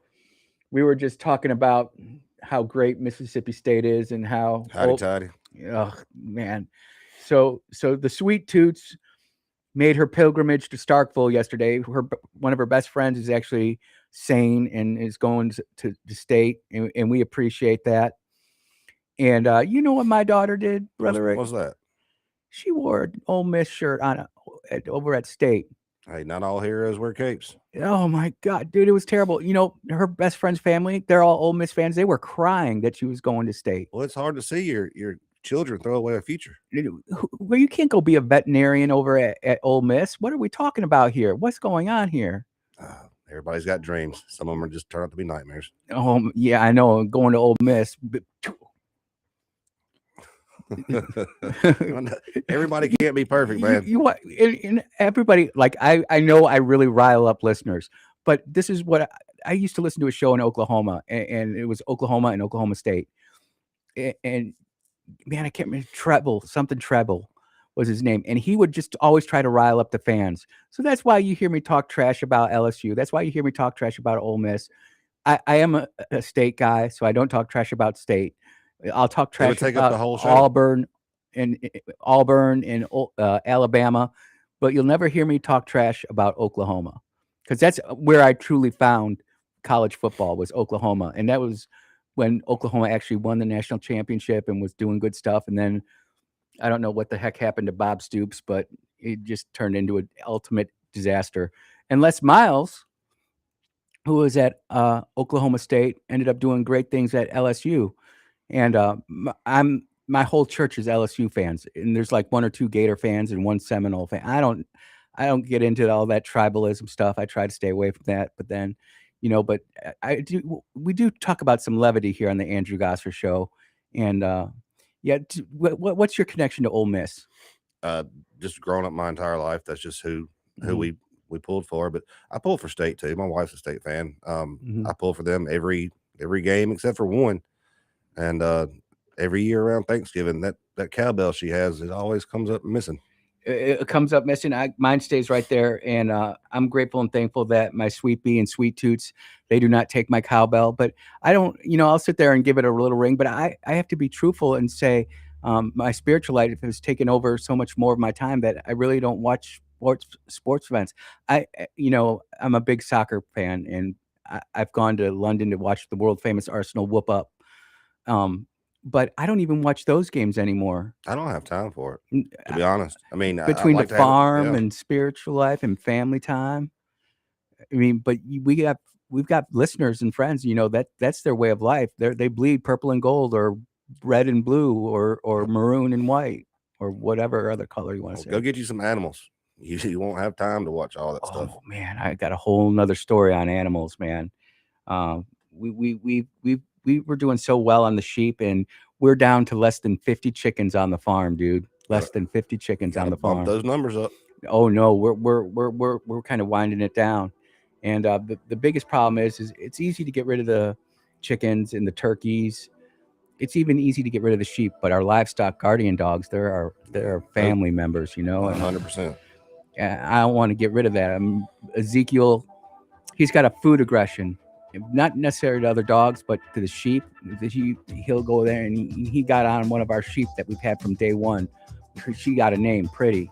We were just talking about how great Mississippi State is and how Howdy tidy. oh man. So the Sweet Toots made her pilgrimage to Starkville yesterday. One of her best friends is actually sane and is going to state, and we appreciate that. And you know what my daughter did, Brother Rick? What's that? She wore an Ole Miss shirt over at State. Hey, not all heroes wear capes. Oh my God, dude, it was terrible. You know, her best friend's family, they're all Ole Miss fans. They were crying that she was going to State. Well, it's hard to see your children throw away a future. Well, you can't go be a veterinarian over at Ole Miss. What are we talking about here? What's going on here? Everybody's got dreams. Some of them are just turn out to be nightmares. Oh, yeah, I know. Going to Ole Miss. Everybody can't be perfect, man. And everybody, like, I know I really rile up listeners, but this is what I used to listen to a show in Oklahoma, and it was Oklahoma and Oklahoma State. And man, I can't remember, Treble was his name. And he would just always try to rile up the fans. So that's why you hear me talk trash about LSU. That's why you hear me talk trash about Ole Miss. I am a State guy, so I don't talk trash about State. I'll talk trash about the whole show. Auburn and Alabama, but you'll never hear me talk trash about Oklahoma, because that's where I truly found college football, was Oklahoma. And that was when Oklahoma actually won the national championship and was doing good stuff. And then I don't know what the heck happened to Bob Stoops, but it just turned into an ultimate disaster. And Les Miles, who was at Oklahoma State, ended up doing great things at LSU. And my whole church is LSU fans, and there's like one or two Gator fans and one Seminole fan. I don't get into all that tribalism stuff. I try to stay away from that. But then, you know, but we do talk about some levity here on the Andrew Gosser Show. And yeah, what's your connection to Ole Miss? Just growing up my entire life, that's just who we pulled for. But I pulled for State too. My wife's a State fan. I pull for them every game except for one. And every year around Thanksgiving, that cowbell she has, it always comes up missing. It comes up missing. Mine stays right there, and I'm grateful and thankful that my Sweet Bee and Sweet Toots, they do not take my cowbell. But I don't, you know, I'll sit there and give it a little ring. But I have to be truthful and say my spiritual life has taken over so much more of my time that I really don't watch sports events. You know, I'm a big soccer fan, and I've gone to London to watch the world famous Arsenal whoop up. But I don't even watch those games anymore. I don't have time for it, to be honest. I mean, between I'd like the to have it, farm yeah. and spiritual life and family time. I mean, but we've got listeners and friends, you know, that's their way of life. They bleed purple and gold, or red and blue, or maroon and white, or whatever other color you want to say. Go get you some animals. You won't have time to watch all that stuff. Oh man, I got a whole nother story on animals, man. We were doing so well on the sheep, and we're down to less than 50 chickens on the farm, dude. Less than 50 chickens on the farm. Bump those numbers up. Oh no, we're kind of winding it down. And the biggest problem is it's easy to get rid of the chickens and the turkeys. It's even easy to get rid of the sheep, but our livestock guardian dogs, they're our family members, you know. 100%. I don't want to get rid of that. Ezekiel, he's got a food aggression, not necessarily to other dogs, but to the sheep. He'll go there, and he got on one of our sheep that we've had from day one. She got a name, Pretty,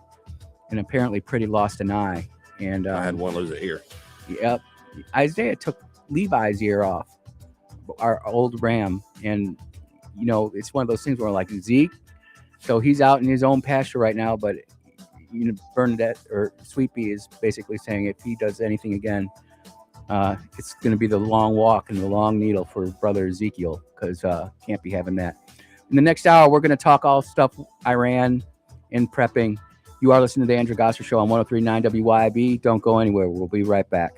and apparently Pretty lost an eye. And I had one lose an ear. Yep. Isaiah took Levi's ear off, our old ram, and you know, it's one of those things where like Zeke, so he's out in his own pasture right now, but you know, Bernadette or Sweet Bee is basically saying if he does anything again, it's going to be the long walk and the long needle for brother Ezekiel, because can't be having that. In the next hour, we're going to talk all stuff Iran and prepping. You are listening to the Andrew Gosser Show on 103.9 WYAB. Don't go anywhere. We'll be right back.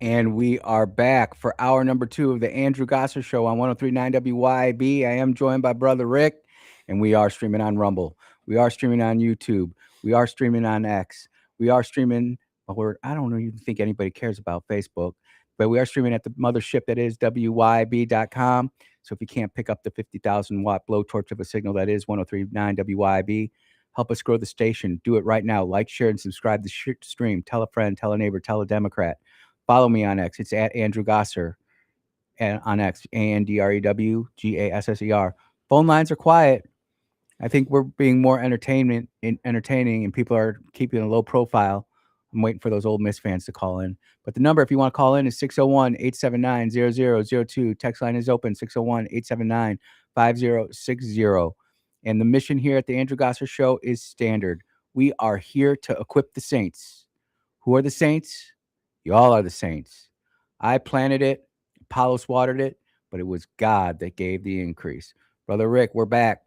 And we are back for hour number 2 of the Andrew Gosser Show on 103.9 WYAB. I am joined by Brother Rick, and we are streaming on Rumble. We are streaming on YouTube. We are streaming on X. We are streaming, I don't even think anybody cares about Facebook, but we are streaming at the mothership that is WYAB.com. So if you can't pick up the 50,000 watt blowtorch of a signal that is 103.9 WYAB, help us grow the station. Do it right now. Like, share, and subscribe to the stream. Tell a friend, tell a neighbor, tell a Democrat. Follow me on X. It's at Andrew Gosser and on X, ANDREWGASSER. Phone lines are quiet. I think we're being more entertaining, and people are keeping a low profile. I'm waiting for those Ole Miss fans to call in. But the number, if you want to call in, is 601-879-0002. Text line is open, 601-879-5060. And the mission here at the Andrew Gosser Show is standard. We are here to equip the saints. Who are the saints? Y'all are the saints. I planted it, Apollos watered it, but it was God that gave the increase. Brother Rick, we're back.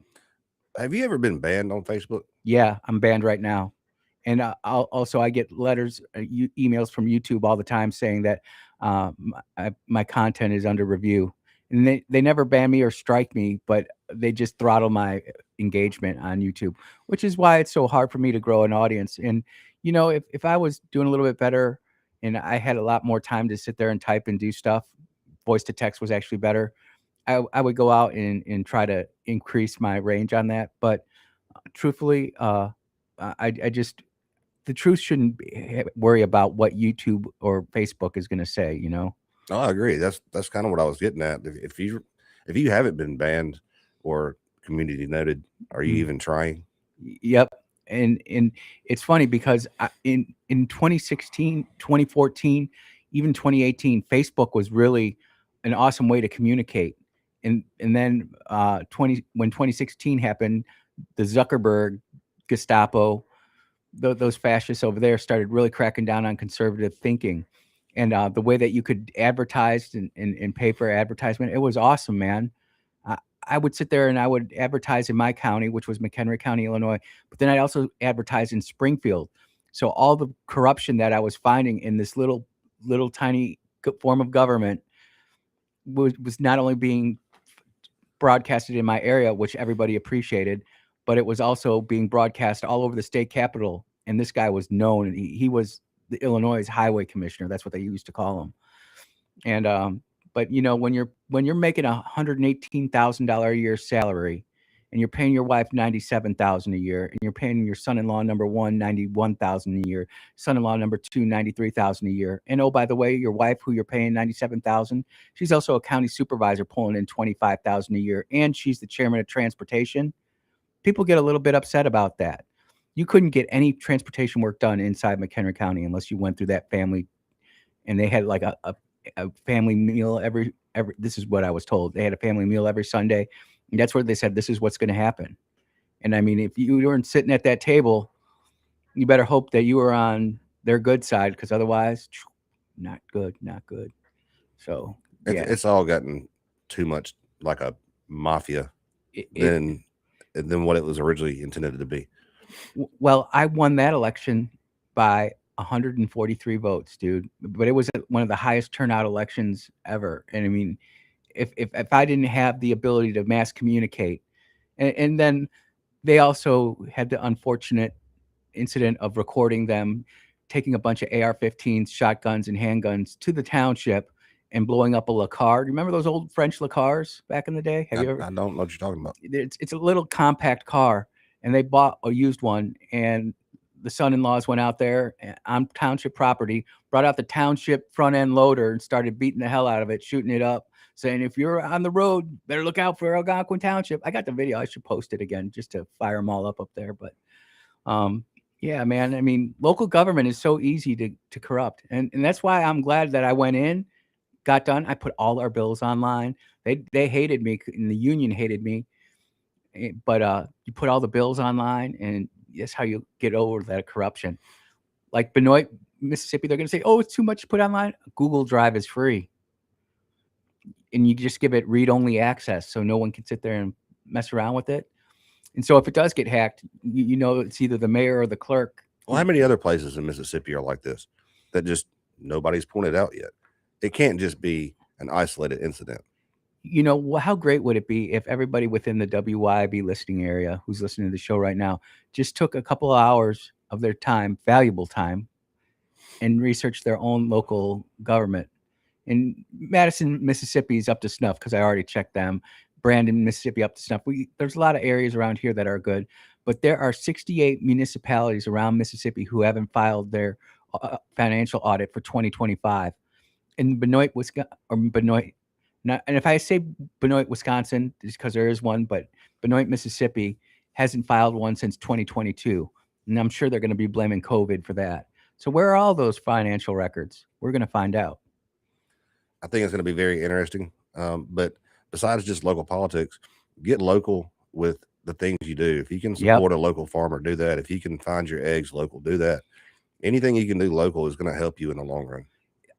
Have you ever been banned on Facebook? Yeah, I'm banned right now. And I get letters, emails from YouTube all the time saying that my content is under review. And they never ban me or strike me, but they just throttle my engagement on YouTube, which is why it's so hard for me to grow an audience. And, you know, if I was doing a little bit better and I had a lot more time to sit there and type and do stuff, voice to text was actually better. I would go out and try to increase my range on that. But truthfully, the truth shouldn't worry about what YouTube or Facebook is going to say, you know? No, I agree. That's kind of what I was getting at. If you haven't been banned or community noted, are you even trying? Yep. And it's funny because in 2016, 2014, even 2018, Facebook was really an awesome way to communicate. And then when 2016 happened, the Zuckerberg Gestapo, those fascists over there started really cracking down on conservative thinking. And the way that you could advertise and pay for advertisement, it was awesome, man. I would sit there and I would advertise in my county, which was McHenry County, Illinois, but then I'd also advertise in Springfield. So all the corruption that I was finding in this little tiny form of government was not only being broadcasted in my area, which everybody appreciated, but it was also being broadcast all over the state capitol. And this guy was known. He was the Illinois highway commissioner. That's what they used to call him. And but you know, when you're making $118,000 a year salary, and you're paying your wife $97,000 a year, and you're paying your son-in-law number 1 $91,000 a year, son-in-law number 2 $93,000 a year, and oh, by the way, your wife, who you're paying $97,000, she's also a county supervisor pulling in $25,000 a year, and she's the chairman of transportation. People get a little bit upset about that. You couldn't get any transportation work done inside McHenry County unless you went through that family, and they had like a family meal every. This is what I was told. They had a family meal every Sunday. And that's where they said, this is what's going to happen. And I mean, if you weren't sitting at that table, you better hope that you were on their good side, because otherwise, not good. So yeah, It's all gotten too much like a mafia than what it was originally intended to be. Well, I won that election by 143 votes, dude. But it was one of the highest turnout elections ever. And I mean, if I didn't have the ability to mass communicate, and then they also had the unfortunate incident of recording them taking a bunch of AR-15s, shotguns, and handguns to the township and blowing up a Lacar. Remember those old French Lacars back in the day? Have you ever? I don't know what you're talking about. It's a little compact car, and they bought a used one, and the son-in-laws went out there on township property, brought out the township front-end loader and started beating the hell out of it, shooting it up, saying, if you're on the road, better look out for Algonquin Township. I got the video. I should post it again just to fire them all up there. But yeah, man, I mean, local government is so easy to corrupt. And that's why I'm glad that I went in, got done. I put all our bills online. They hated me, and the union hated me. But you put all the bills online, and that's how you get over that corruption. Like Benoit, Mississippi, they're going to say, oh, it's too much to put online. Google Drive is free. And you just give it read-only access so no one can sit there and mess around with it. And so if it does get hacked, you know it's either the mayor or the clerk. Well, how many other places in Mississippi are like this that just nobody's pointed out yet. It can't just be an isolated incident. You know, how great would it be if everybody within the WYAB listening area who's listening to the show right now just took a couple of hours of their time, valuable time, and researched their own local government. And Madison, Mississippi is up to snuff because I already checked them. Brandon, Mississippi, up to snuff. There's a lot of areas around here that are good, but there are 68 municipalities around Mississippi who haven't filed their financial audit for 2025. In Benoit, Wisconsin, or Benoit, not, and if I say Benoit, Wisconsin, it's because there is one, but Benoit, Mississippi hasn't filed one since 2022. And I'm sure they're going to be blaming COVID for that. So where are all those financial records? We're going to find out. I think it's going to be very interesting. But besides just local politics, get local with the things you do. If you can support a local farmer, do that. If you can find your eggs local, do that. Anything you can do local is going to help you in the long run.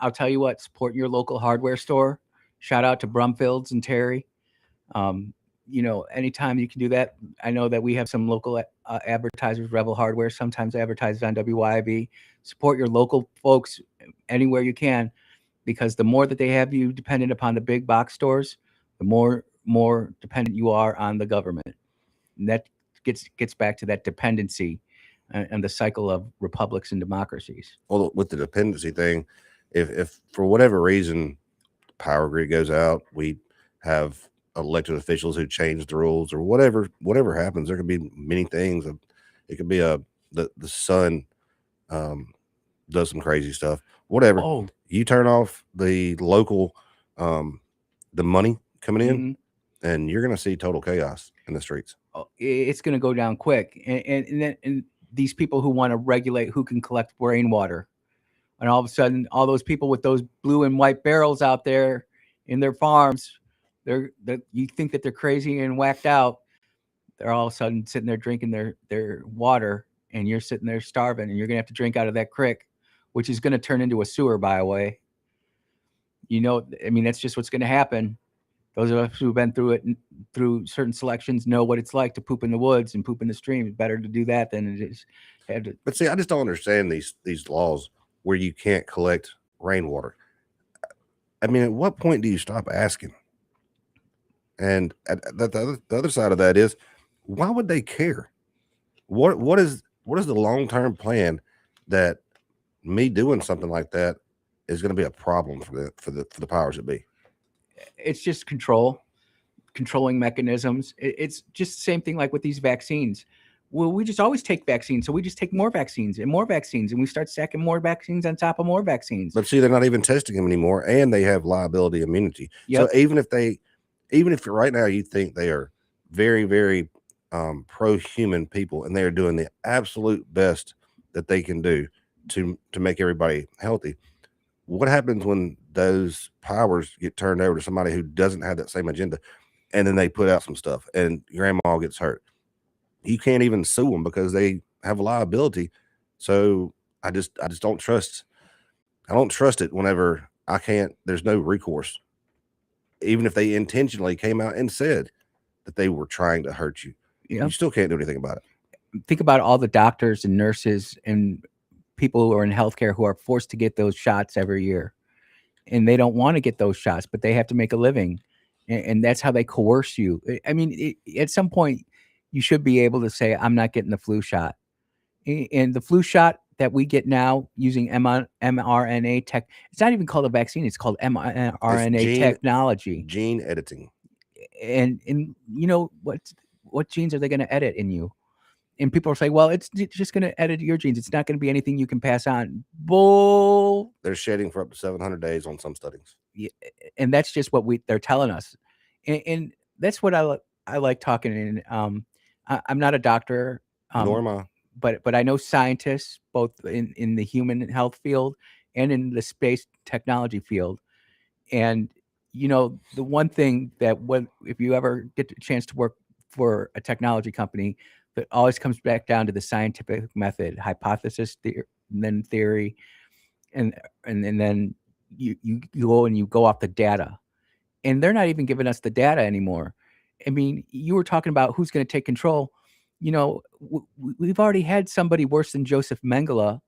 I'll tell you what, support your local hardware store. Shout out to Brumfields and Terry. You know, anytime you can do that. I know that we have some local advertisers, Rebel Hardware, sometimes advertises on WYAB. Support your local folks anywhere you can, because the more that they have you dependent upon the big box stores, the more dependent you are on the government. And that gets back to that dependency and the cycle of republics and democracies. Well, with the dependency thing, if for whatever reason power grid goes out, we have elected officials who change the rules, or whatever happens, there could be many things. It could be the sun does some crazy stuff, whatever. You turn off the local the money coming in, and you're going to see total chaos in the streets. It's going to go down quick. And these people who want to regulate who can collect rainwater, and all of a sudden, all those people with those blue and white barrels out there in their farms, you think that they're crazy and whacked out. They're all of a sudden sitting there drinking their water, and you're sitting there starving, and you're going to have to drink out of that creek, which is going to turn into a sewer, by the way. You know, I mean, that's just what's going to happen. Those of us who've been through it, through certain selections, know what it's like to poop in the woods and poop in the streams. Better to do that than it is. But see, I just don't understand these laws where you can't collect rainwater. I mean, at what point do you stop asking? And the other side of that is, why would they care? What is the long-term plan that me doing something like that is going to be a problem for the powers that be? It's just controlling mechanisms. It's just the same thing like with these vaccines. Well, we just always take vaccines, so we just take more vaccines, and we start stacking more vaccines on top of more vaccines. But see, they're not even testing them anymore, and they have liability immunity. So even if right now you think they are very, very pro-human people, and they are doing the absolute best that they can do to make everybody healthy, what happens when those powers get turned over to somebody who doesn't have that same agenda, and then they put out some stuff and grandma gets hurt? You can't even sue them because they have liability. So I just don't trust. I don't trust it whenever there's no recourse. Even if they intentionally came out and said that they were trying to hurt you, you still can't do anything about it. Think about all the doctors and nurses and people who are in healthcare who are forced to get those shots every year, and they don't want to get those shots, but they have to make a living, and that's how they coerce you. I mean, at some point, you should be able to say, I'm not getting the flu shot. And the flu shot that we get now using mRNA tech, it's not even called a vaccine. It's called mRNA technology. Gene editing. And you know, what genes are they going to edit in you? And people are saying, well, it's just going to edit your genes. It's not going to be anything you can pass on. Bull. They're shedding for up to 700 days on some studies. Yeah, and that's just what they're telling us. And that's what I like talking in. I'm not a doctor, nor am I. But I know scientists both in the human health field and in the space technology field. And you know, the one thing that if you ever get a chance to work for a technology company, that always comes back down to the scientific method, hypothesis, then theory, and then you go and you go off the data. And they're not even giving us the data anymore. I mean, you were talking about who's going to take control. You know, we've already had somebody worse than Joseph Mengele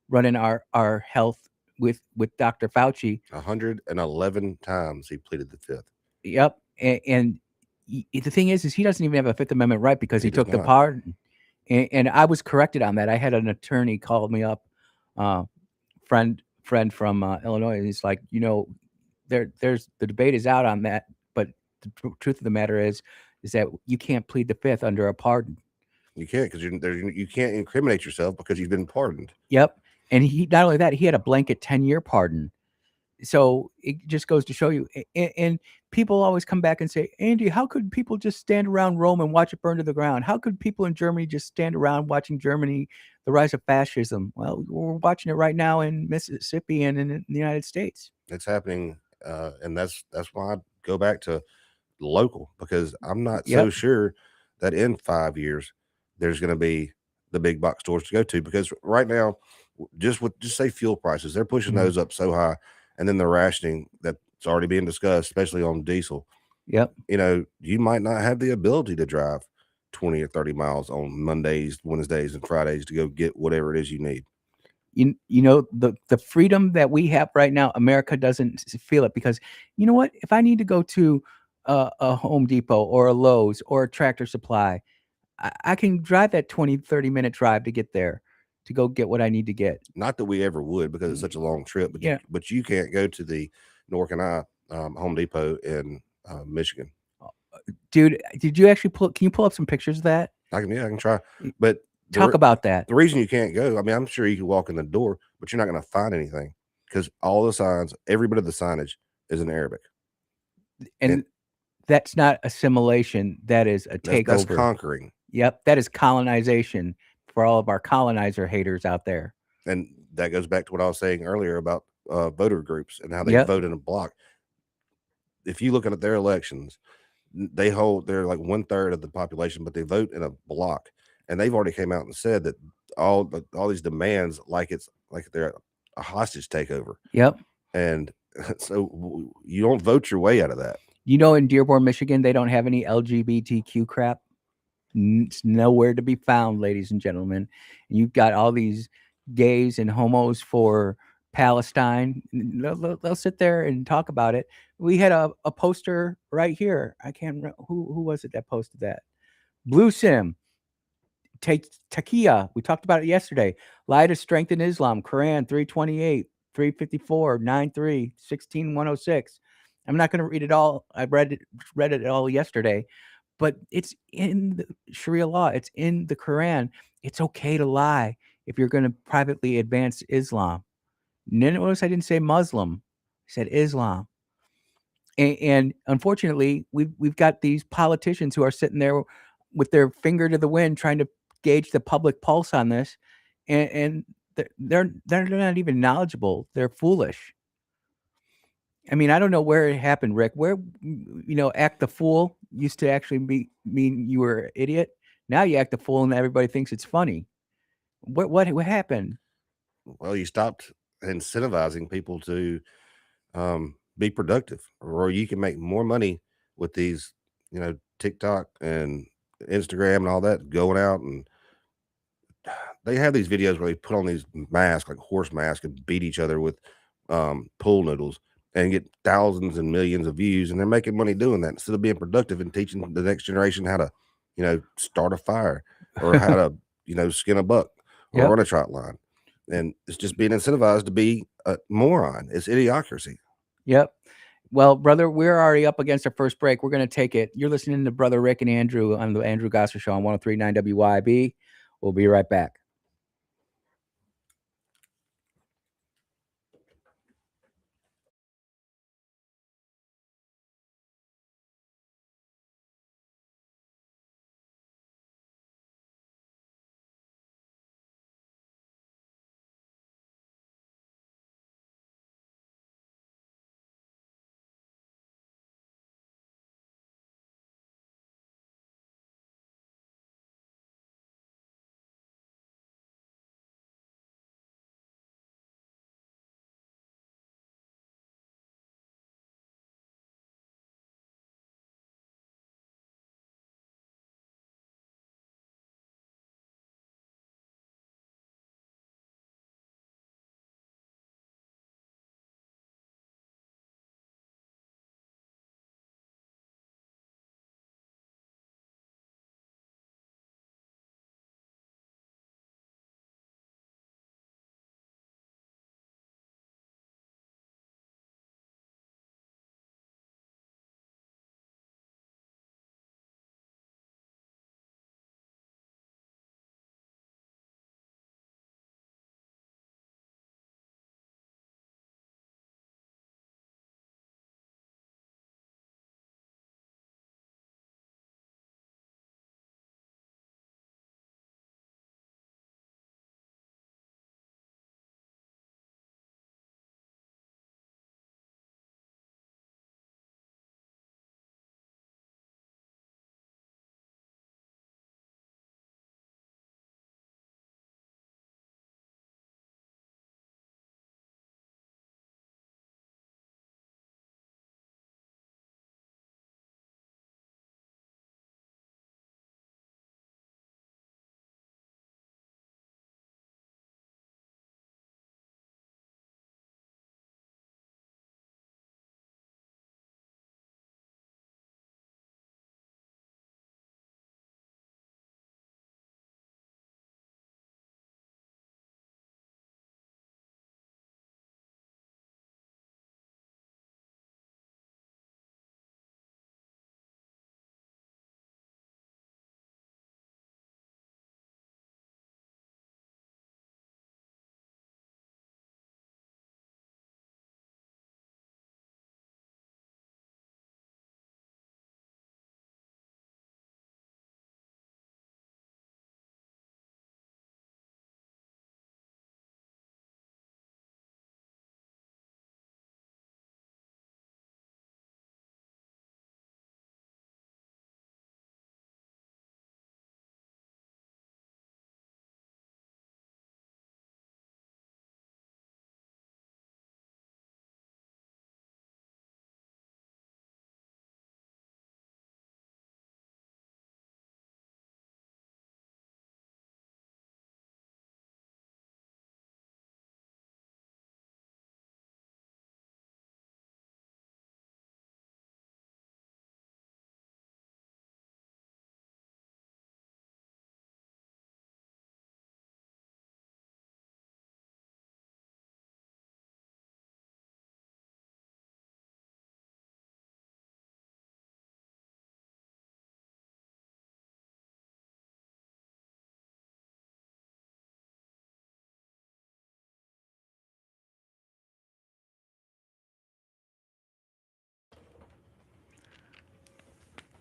running our health with Dr. Fauci. 111 times he pleaded the fifth. Yep. And the thing is he doesn't even have a Fifth Amendment right because he He does took the not. pardon. And I was corrected on that. I had an attorney call me up, friend from Illinois. And he's like, there's the debate is out on that, but the truth of the matter is that you can't plead the fifth under a pardon. You can't, because you can't incriminate yourself because you've been pardoned. Yep. And he not only that, he had a blanket 10-year pardon. So it just goes to show you. And people always come back and say, Andy, how could people just stand around Rome and watch it burn to the ground? How could people in Germany just stand around watching Germany, the rise of fascism? Well, we're watching it right now in Mississippi and in the United States. It's happening, and that's why I go back to local, because I'm not so sure that in 5 years there's going to be the big box stores to go to, because right now, just say fuel prices, they're pushing those up so high, and then the rationing that's already being discussed, especially on diesel. Yep. You might not have the ability to drive 20 or 30 miles on Mondays, Wednesdays, and Fridays to go get whatever it is you need. The freedom that we have right now, America doesn't feel it, because you know what? If I need to go to a Home Depot or a Lowe's or a Tractor Supply, I can drive that 20, 30-minute drive to get there, to go get what I need to get. Not that we ever would, because it's such a long trip, but you can't go to the Nork and I Home Depot in Michigan. Dude, did you actually can you pull up some pictures of that? I can try, but talk about that. The reason you can't go, I mean, I'm sure you can walk in the door, but you're not going to find anything, because all the signs, every bit of the signage is in Arabic. And that's not assimilation. That is a takeover. That's conquering. Yep. That is colonization for all of our colonizer haters out there. And that goes back to what I was saying earlier about voter groups and how they vote in a block. If you look at their elections, they're like 1/3 of the population, but they vote in a block. And they've already came out and said that all these demands, like they're a hostage takeover. Yep. And so you don't vote your way out of that. In Dearborn, Michigan, they don't have any LGBTQ crap. It's nowhere to be found, ladies and gentlemen. And you've got all these gays and homos for Palestine. They'll sit there and talk about it. We had a poster right here. I can't remember who was it that posted that. Blue Sim. Taqiyya. We talked about it yesterday. Lie to strengthen Islam. Quran 328, 354, 93, 16, 106. I'm not going to read it all. I read it all yesterday. But it's in the Sharia law. It's in the Quran. It's okay to lie if you're going to privately advance Islam. Notice I didn't say Muslim. I said Islam. And unfortunately, we've got these politicians who are sitting there with their finger to the wind, trying to gauge the public pulse on this, and they're not even knowledgeable. They're foolish. I mean, I don't know where it happened, Rick. Where, act the fool used to actually mean you were an idiot. Now you act the fool and everybody thinks it's funny. What happened? Well, you stopped incentivizing people to be productive, or you can make more money with these, TikTok and Instagram and all that, going out, and they have these videos where they put on these masks, like horse masks, and beat each other with pool noodles and get thousands and millions of views, and they're making money doing that instead of being productive and teaching the next generation how to, start a fire, or how to, skin a buck, or run a trot line. And it's just being incentivized to be a moron. It's idiocracy. Yep. Well, brother, we're already up against our first break. We're going to take it. You're listening to Brother Rick and Andrew on the Andrew Gosser Show on 103.9 WYAB. We'll be right back.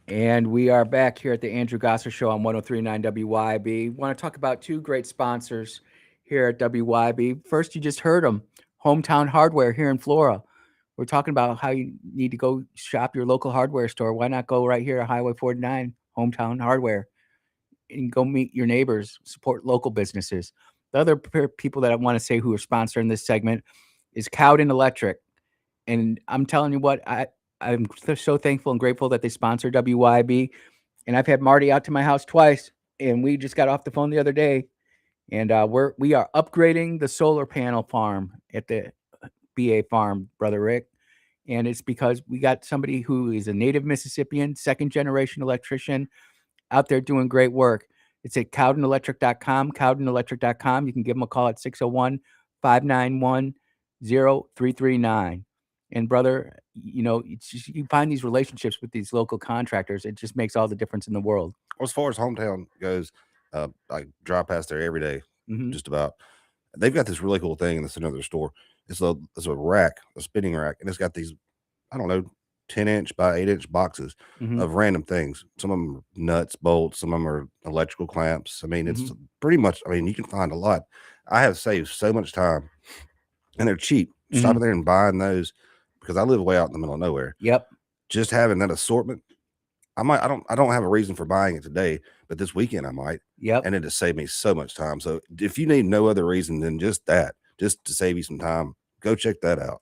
And we are back here at the Andrew Gosser Show on 103.9 WYAB. Want to talk about two great sponsors here at WYAB. First, you just heard them, Hometown Hardware here in Flora. We're talking about how you need to go shop your local hardware store. Why not go right here at Highway 49, Hometown Hardware, and go meet your neighbors, support local businesses. The other people that I want to say who are sponsoring this segment is Cowden Electric. And I'm telling you what, I'm so thankful and grateful that they sponsor WYB. And I've had Marty out to my house twice, and we just got off the phone the other day. And we are upgrading the solar panel farm at the BA farm, Brother Rick. And it's because we got somebody who is a native Mississippian, second generation electrician out there doing great work. It's at cowdenelectric.com, cowdenelectric.com. You can give them a call at 601-591-0339. And brother, you know, it's just, you find these relationships with these local contractors. It just makes all the difference in the world. Well, as far as hometown goes, I drive past there every day, just about. They've got this really cool thing in the center of their store. It's a rack, a spinning rack, and it's got these, I don't know, 10-inch by 8-inch boxes of random things. Some of them are nuts, bolts, some of them are electrical clamps. I mean, it's pretty much, I mean, you can find a lot. I have saved so much time, and they're cheap. Stopping there and buying those, because I live way out in the middle of nowhere. Yep. Just having that assortment, I don't have a reason for buying it today, but this weekend I might. Yep. And it has saved me so much time. So if you need no other reason than just that, just to save you some time, go check that out.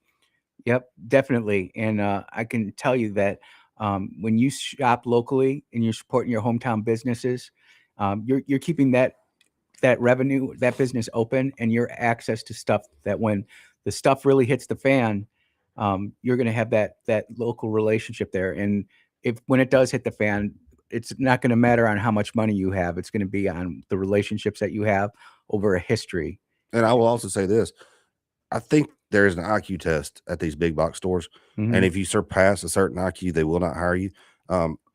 Yep, definitely. And I can tell you that when you shop locally and you're supporting your hometown businesses, you're keeping that revenue, that business open, and your access to stuff that when the stuff really hits the fan, you're going to have that local relationship there. And when it does hit the fan, it's not going to matter on how much money you have. It's going to be on the relationships that you have over a history. And I will also say this. I think there is an IQ test at these big box stores. And if you surpass a certain IQ, they will not hire you.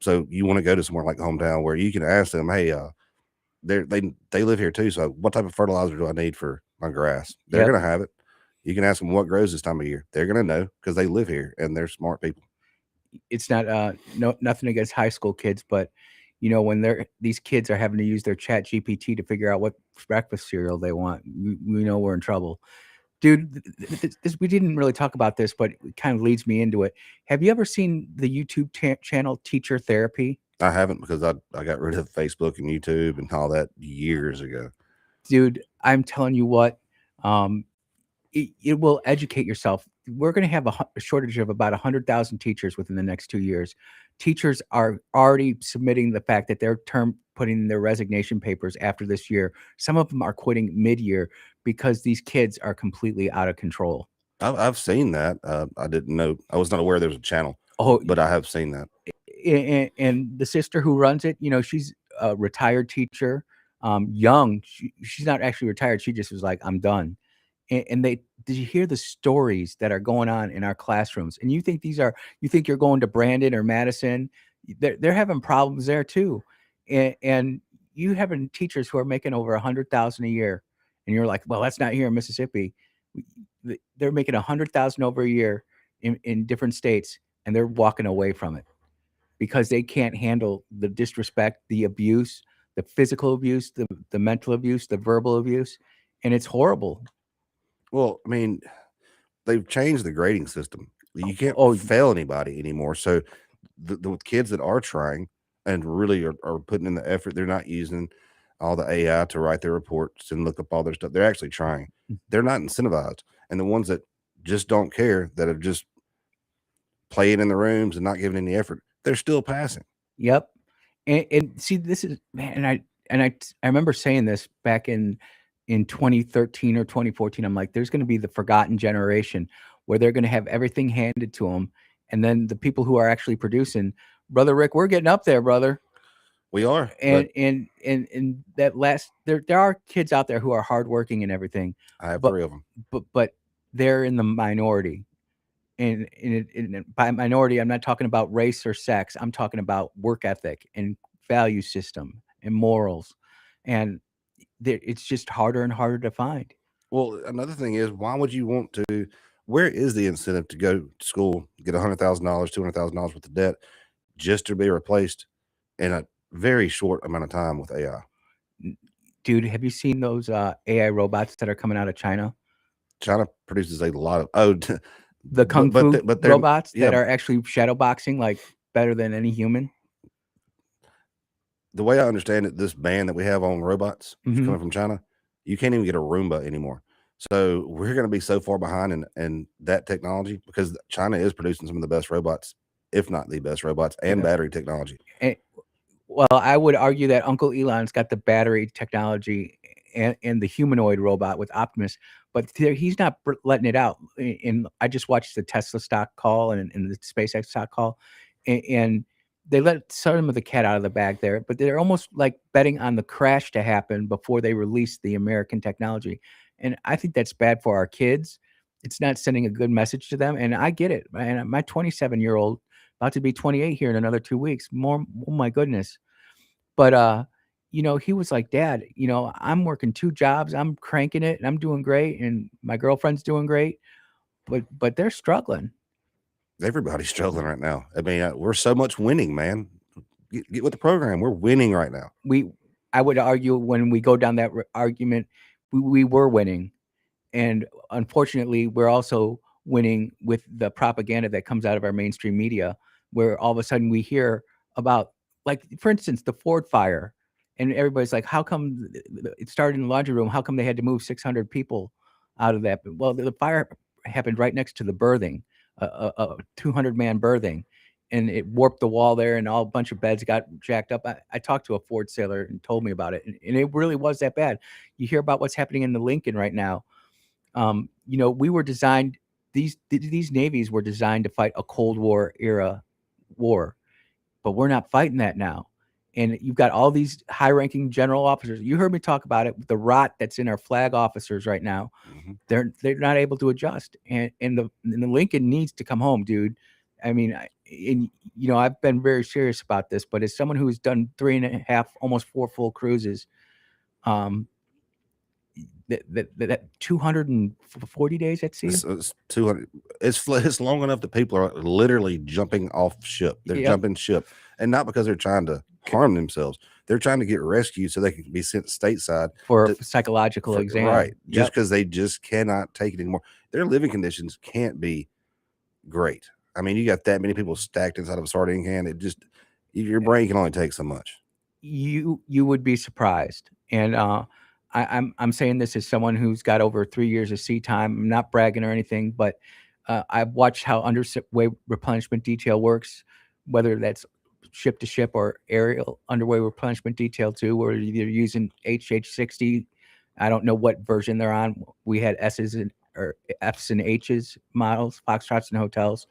So you want to go to somewhere like Hometown where you can ask them, hey, they live here too. So what type of fertilizer do I need for my grass? They're going to have it. You can ask them what grows this time of year. They're going to know because they live here and they're smart people. It's not nothing against high school kids, but you know, when these kids are having to use their chat GPT to figure out what breakfast cereal they want, we know we're in trouble. Dude, we didn't really talk about this, but it kind of leads me into it. Have you ever seen the YouTube channel Teacher Therapy? I haven't, because I got rid of Facebook and YouTube and all that years ago. Dude, I'm telling you what, it will educate yourself. We're going to have a shortage of about 100,000 teachers within the next 2 years. Teachers are already submitting the fact that they're putting in their resignation papers after this year. Some of them are quitting mid-year because these kids are completely out of control. I've seen that. I didn't know. I was not aware there was a channel. Oh, but I have seen that. And the sister who runs it, you know, she's a retired teacher, young. She's not actually retired. She just was like, I'm done. And did you hear the stories that are going on in our classrooms? And you think you're going to Brandon or Madison, they're having problems there too. And you having teachers who are making over 100,000 a year, and you're like, well, that's not here in Mississippi. They're making 100,000 over a year in different states, and they're walking away from it because they can't handle the disrespect, the abuse, the physical abuse, the mental abuse, the verbal abuse, and it's horrible. Well, I mean, they've changed the grading system. You can't fail anybody anymore. So the kids that are trying and really are putting in the effort, they're not using all the AI to write their reports and look up all their stuff. They're actually trying. They're not incentivized. And the ones that just don't care, that are just playing in the rooms and not giving any effort, they're still passing. Yep. And see, this is, man, and I remember saying this back in 2013 or 2014. I'm like, there's going to be the forgotten generation where they're going to have everything handed to them. And then the people who are actually producing, Brother Rick, we're getting up there, brother. We are. And that there are kids out there who are hardworking and everything. I have 3 of them. But they're in the minority. And by minority, I'm not talking about race or sex. I'm talking about work ethic and value system and morals. And it's just harder and harder to find. Well, another thing is, why would you want to? Where is the incentive to go to school, get $100,000, $200,000 worth of debt, just to be replaced in a very short amount of time with AI. Dude, have you seen those AI robots that are coming out of China? China produces a lot of The kung fu they're- robots that yeah. are actually shadow boxing like better than any human. The way I understand it, this ban that we have on robots is Mhm. coming from China. You can't even get a Roomba anymore. So we're going to be so far behind in that technology because China is producing some of the best robots, if not the best robots, and Yeah. battery technology. Well, I would argue that Uncle Elon's got the battery technology and the humanoid robot with Optimus, but he's not letting it out. And I just watched the Tesla stock call and the SpaceX stock call, and they let some of the cat out of the bag there, but they're almost like betting on the crash to happen before they release the American technology. And I think that's bad for our kids. It's not sending a good message to them. And I get it. And my 27-year-old, about to be 28 here in another 2 weeks. Oh my goodness. But he was like, Dad, I'm working 2 jobs, I'm cranking it, and I'm doing great, and my girlfriend's doing great, but they're struggling. Everybody's struggling right now. I mean, we're so much winning, man. Get with the program. We're winning right now. I would argue when we go down that argument, we were winning, and unfortunately, we're also winning with the propaganda that comes out of our mainstream media, where all of a sudden we hear about, like, for instance, the Ford fire, and everybody's like, how come it started in the laundry room? How come they had to move 600 people out of that? Well, the fire happened right next to the birthing, a 200-man birthing, and it warped the wall there, and a bunch of beds got jacked up. I talked to a Ford sailor and told me about it, and it really was that bad. You hear about what's happening in the Lincoln right now. We were designed, these navies were designed to fight a Cold War era war, but we're not fighting that now. And you've got all these high-ranking general officers. You heard me talk about it, the rot that's in our flag officers right now. Mhm. They're not able to adjust, and the Lincoln needs to come home, dude. I mean, I've been very serious about this, but as someone who's done 3.5, almost 4 full cruises, that 240 days at sea. It's 200. It's long enough that people are literally jumping off ship. They're Yep. jumping ship, and not because they're trying to harm themselves. They're trying to get rescued so they can be sent stateside for to- a psychological exam. Right. Just Yep. because they just cannot take it anymore. Their living conditions can't be great. I mean, you got that many people stacked inside of a sardine can. It just, your brain can only take so much. You would be surprised. And I'm saying this as someone who's got over 3 years of sea time. I'm not bragging or anything, but I've watched how underway replenishment detail works, whether that's ship to ship or aerial underway replenishment detail too, where they're using HH60. I don't know what version they're on. We had S's or F's and H's models, Foxtrots and hotels.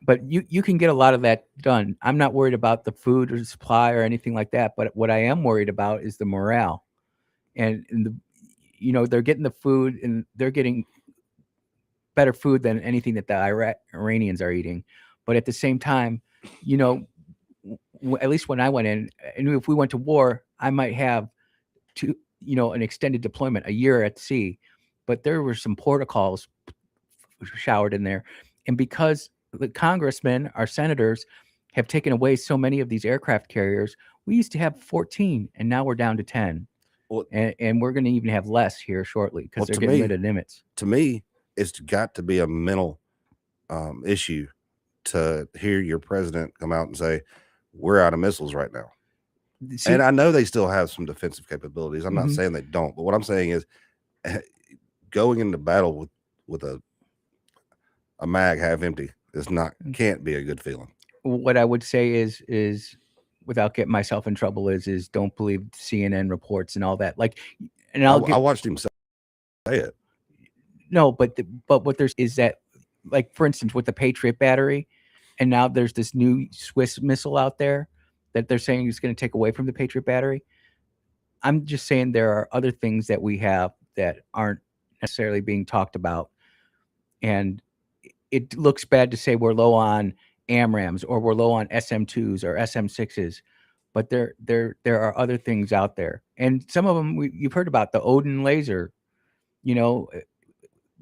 But you can get a lot of that done. I'm not worried about the food or supply or anything like that. But what I am worried about is the morale, and they're getting the food, and they're getting better food than anything that the Iranians are eating. But at the same time, at least when I went in, I knew if we went to war, I might have an extended deployment, a year at sea. But there were some protocols showered in there, and because the congressmen, our senators, have taken away so many of these aircraft carriers, we used to have 14, and now we're down to 10. Well, and we're going to even have less here shortly because they're getting rid of Nimitz. To me, it's got to be a mental issue to hear your president come out and say, we're out of missiles right now. See, and I know they still have some defensive capabilities. I'm not Mhm. saying they don't, but what I'm saying is going into battle with a mag half empty can't be a good feeling. what I would say is without getting myself in trouble is don't believe CNN reports and all that. Like, and I watched him say it. No, but what there's is that, like, for instance, with the Patriot battery, and now there's this new Swiss missile out there that they're saying is going to take away from the Patriot battery. I'm just saying there are other things that we have that aren't necessarily being talked about, and it looks bad to say we're low on AMRAAMs or we're low on SM2s or SM6s, but there are other things out there, and some of them you've heard about, the Odin laser.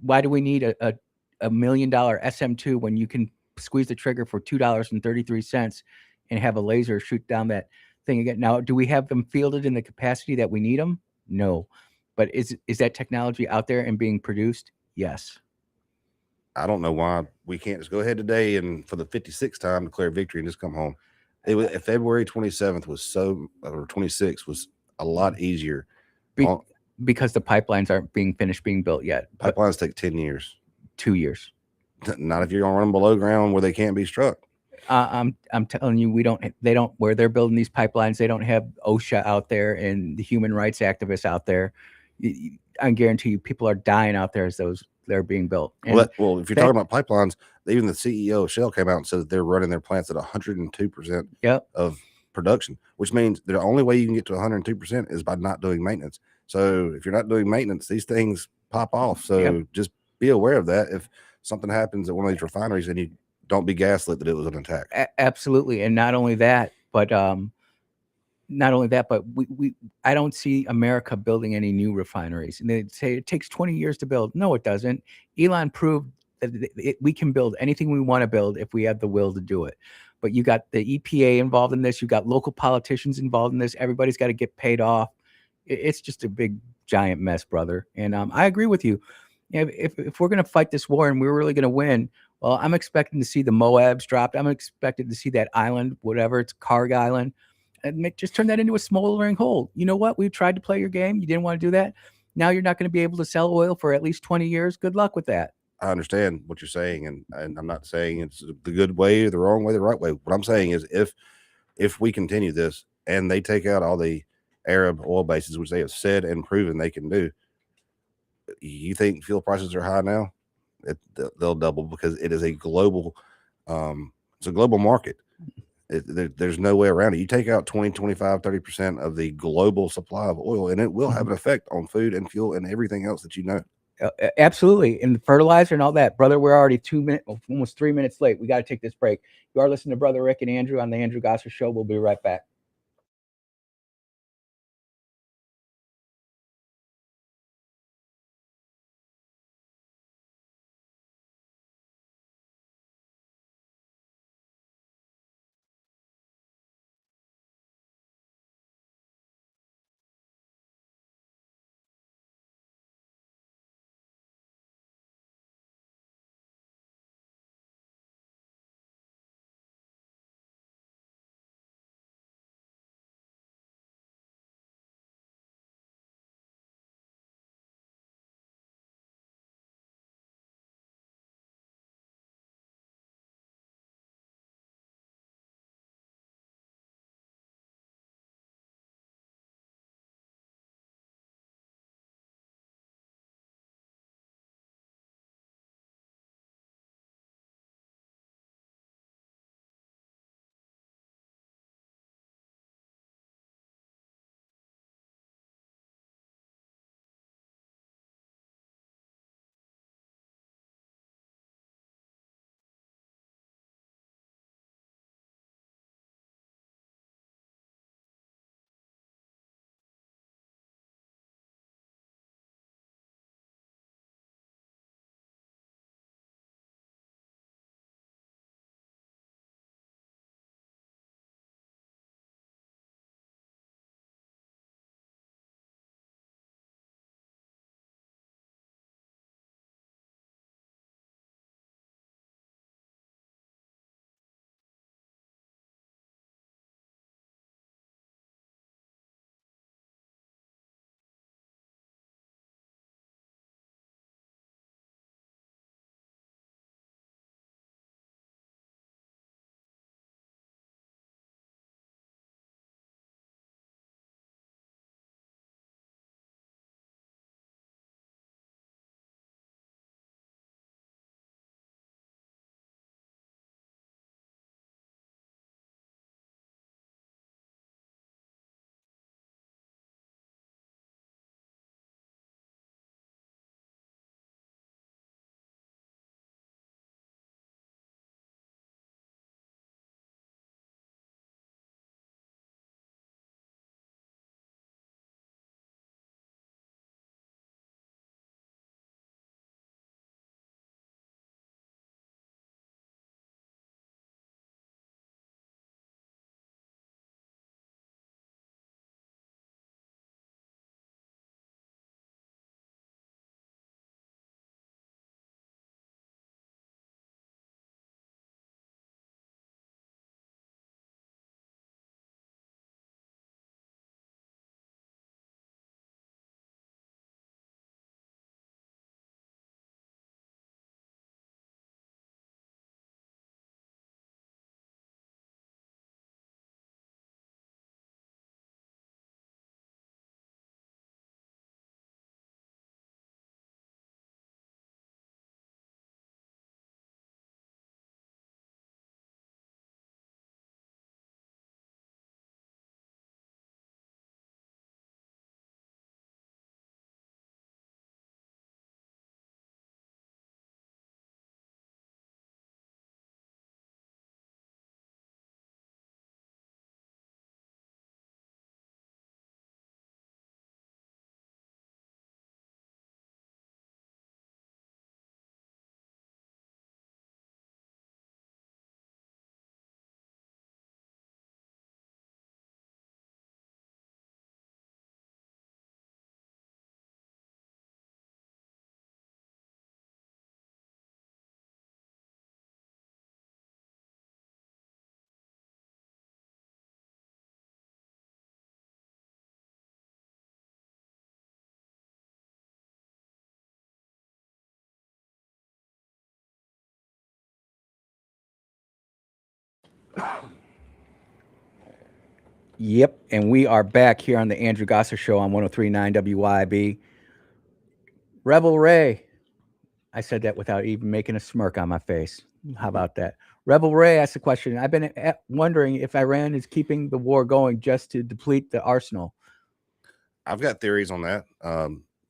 Why do we need a $1 million SM2 when you can squeeze the trigger for $2.33 and have a laser shoot down that thing again. Now, do we have them fielded in the capacity that we need them? No. But is that technology out there and being produced? Yes. I don't know why we can't just go ahead today and for the 56th time declare victory and just come home. It was February 27th or 26th was a lot easier. Because the pipelines aren't being finished being built yet. Pipelines take 10 years. 2 years. Not if you're gonna run them below ground where they can't be struck. I'm telling you, they don't, where they're building these pipelines, they don't have OSHA out there and the human rights activists out there. I guarantee you people are dying out there as they're being built. And well, if you're talking about pipelines, even the CEO of Shell came out and said that they're running their plants at 102% of production, which means the only way you can get to 102% is by not doing maintenance. So if you're not doing maintenance, these things pop off. So just be aware of that. If something happens at one of these refineries, and you don't be gaslit that it was an attack. Absolutely. And not only that, but I don't see America building any new refineries. And they say it takes 20 years to build. No, it doesn't. Elon proved that we can build anything we want to build if we have the will to do it. But you got the EPA involved in this. You got local politicians involved in this. Everybody's got to get paid off. It's just a big, giant mess, brother. And I agree with you. If we're going to fight this war and we're really going to win, well, I'm expecting to see the Moabs dropped. I'm expecting to see that island, whatever it's, Karg Island, and just turn that into a smoldering hole. You know what? We tried to play your game. You didn't want to do that. Now you're not going to be able to sell oil for at least 20 years. Good luck with that. I understand what you're saying, and I'm not saying it's the good way, the wrong way, the right way. What I'm saying is if we continue this and they take out all the Arab oil bases, which they have said and proven they can do, you think fuel prices are high now? They'll double because it is a global it's a global market. There's no way around it. You take out 20, 25, 30% of the global supply of oil, and it will have an effect on food and fuel and everything else that you know. Absolutely. And the fertilizer and all that. Brother, we're already almost 3 minutes late. We got to take this break. You are listening to Brother Rick and Andrew on the Andrew Gosser Show. We'll be right back. Yep, and we are back here on the Andrew Gosser Show on 103.9 WYAB. Rebel Ray. I said that without even making a smirk on my face. How about that? Rebel Ray asked the question. I've been wondering if Iran is keeping the war going just to deplete the arsenal. I've got theories on that,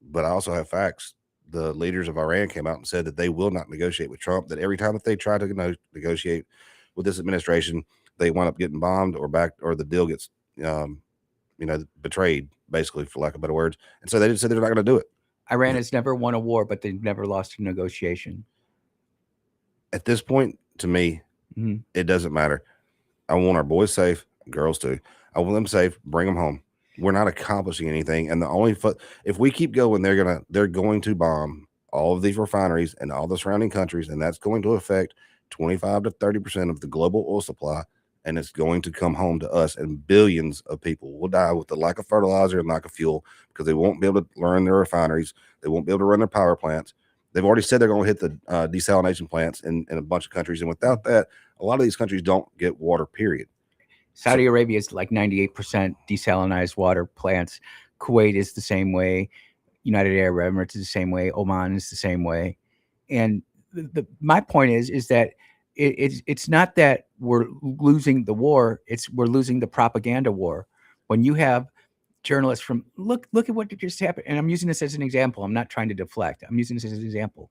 but I also have facts. The leaders of Iran came out and said that they will not negotiate with Trump, that every time that they try to negotiate with this administration, they wind up getting bombed or backed, or the deal gets betrayed, basically, for lack of better words. And so they just said they're not going to do it. Iran has never won a war, but they've never lost a negotiation. At this point, to me, it doesn't matter. I want our boys safe, girls too. I want them safe. Bring them home. We're not accomplishing anything, and the only if we keep going, they're going to bomb all of these refineries and all the surrounding countries, and that's going to affect 25 to 30% of the global oil supply. And it's going to come home to us, and billions of people will die with the lack of fertilizer and lack of fuel because they won't be able to run their refineries. They won't be able to run their power plants. They've already said they're going to hit the desalination plants in a bunch of countries. And without that, a lot of these countries don't get water, period. Saudi Arabia is like 98% desalinized water plants. Kuwait is the same way. United Arab Emirates is the same way. Oman is the same way. And my point is that it's not that we're losing the war, we're losing the propaganda war. When you have journalists from look at what just happened, and I'm using this as an example. I'm not trying to deflect. I'm using this as an example.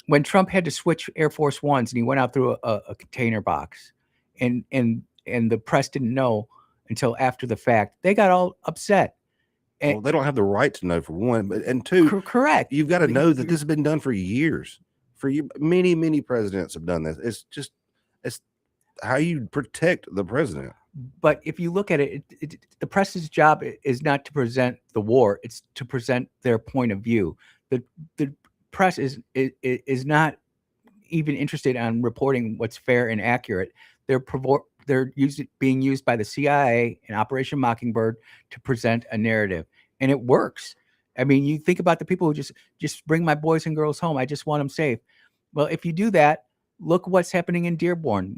When Trump had to switch Air Force Ones and he went out through a container box, and the press didn't know until after the fact, they got all upset. And well, they don't have the right to know, for one, and two, correct. You've got to know that this has been done for years. For you, many presidents have done this. It's how you protect the president. But if you look at it, the press's job is not to present the war; it's to present their point of view. The press is not even interested on reporting what's fair and accurate. They're being used by the CIA and Operation Mockingbird to present a narrative, and it works. I mean, you think about the people who just bring my boys and girls home. I just want them safe. Well, if you do that, look what's happening in Dearborn.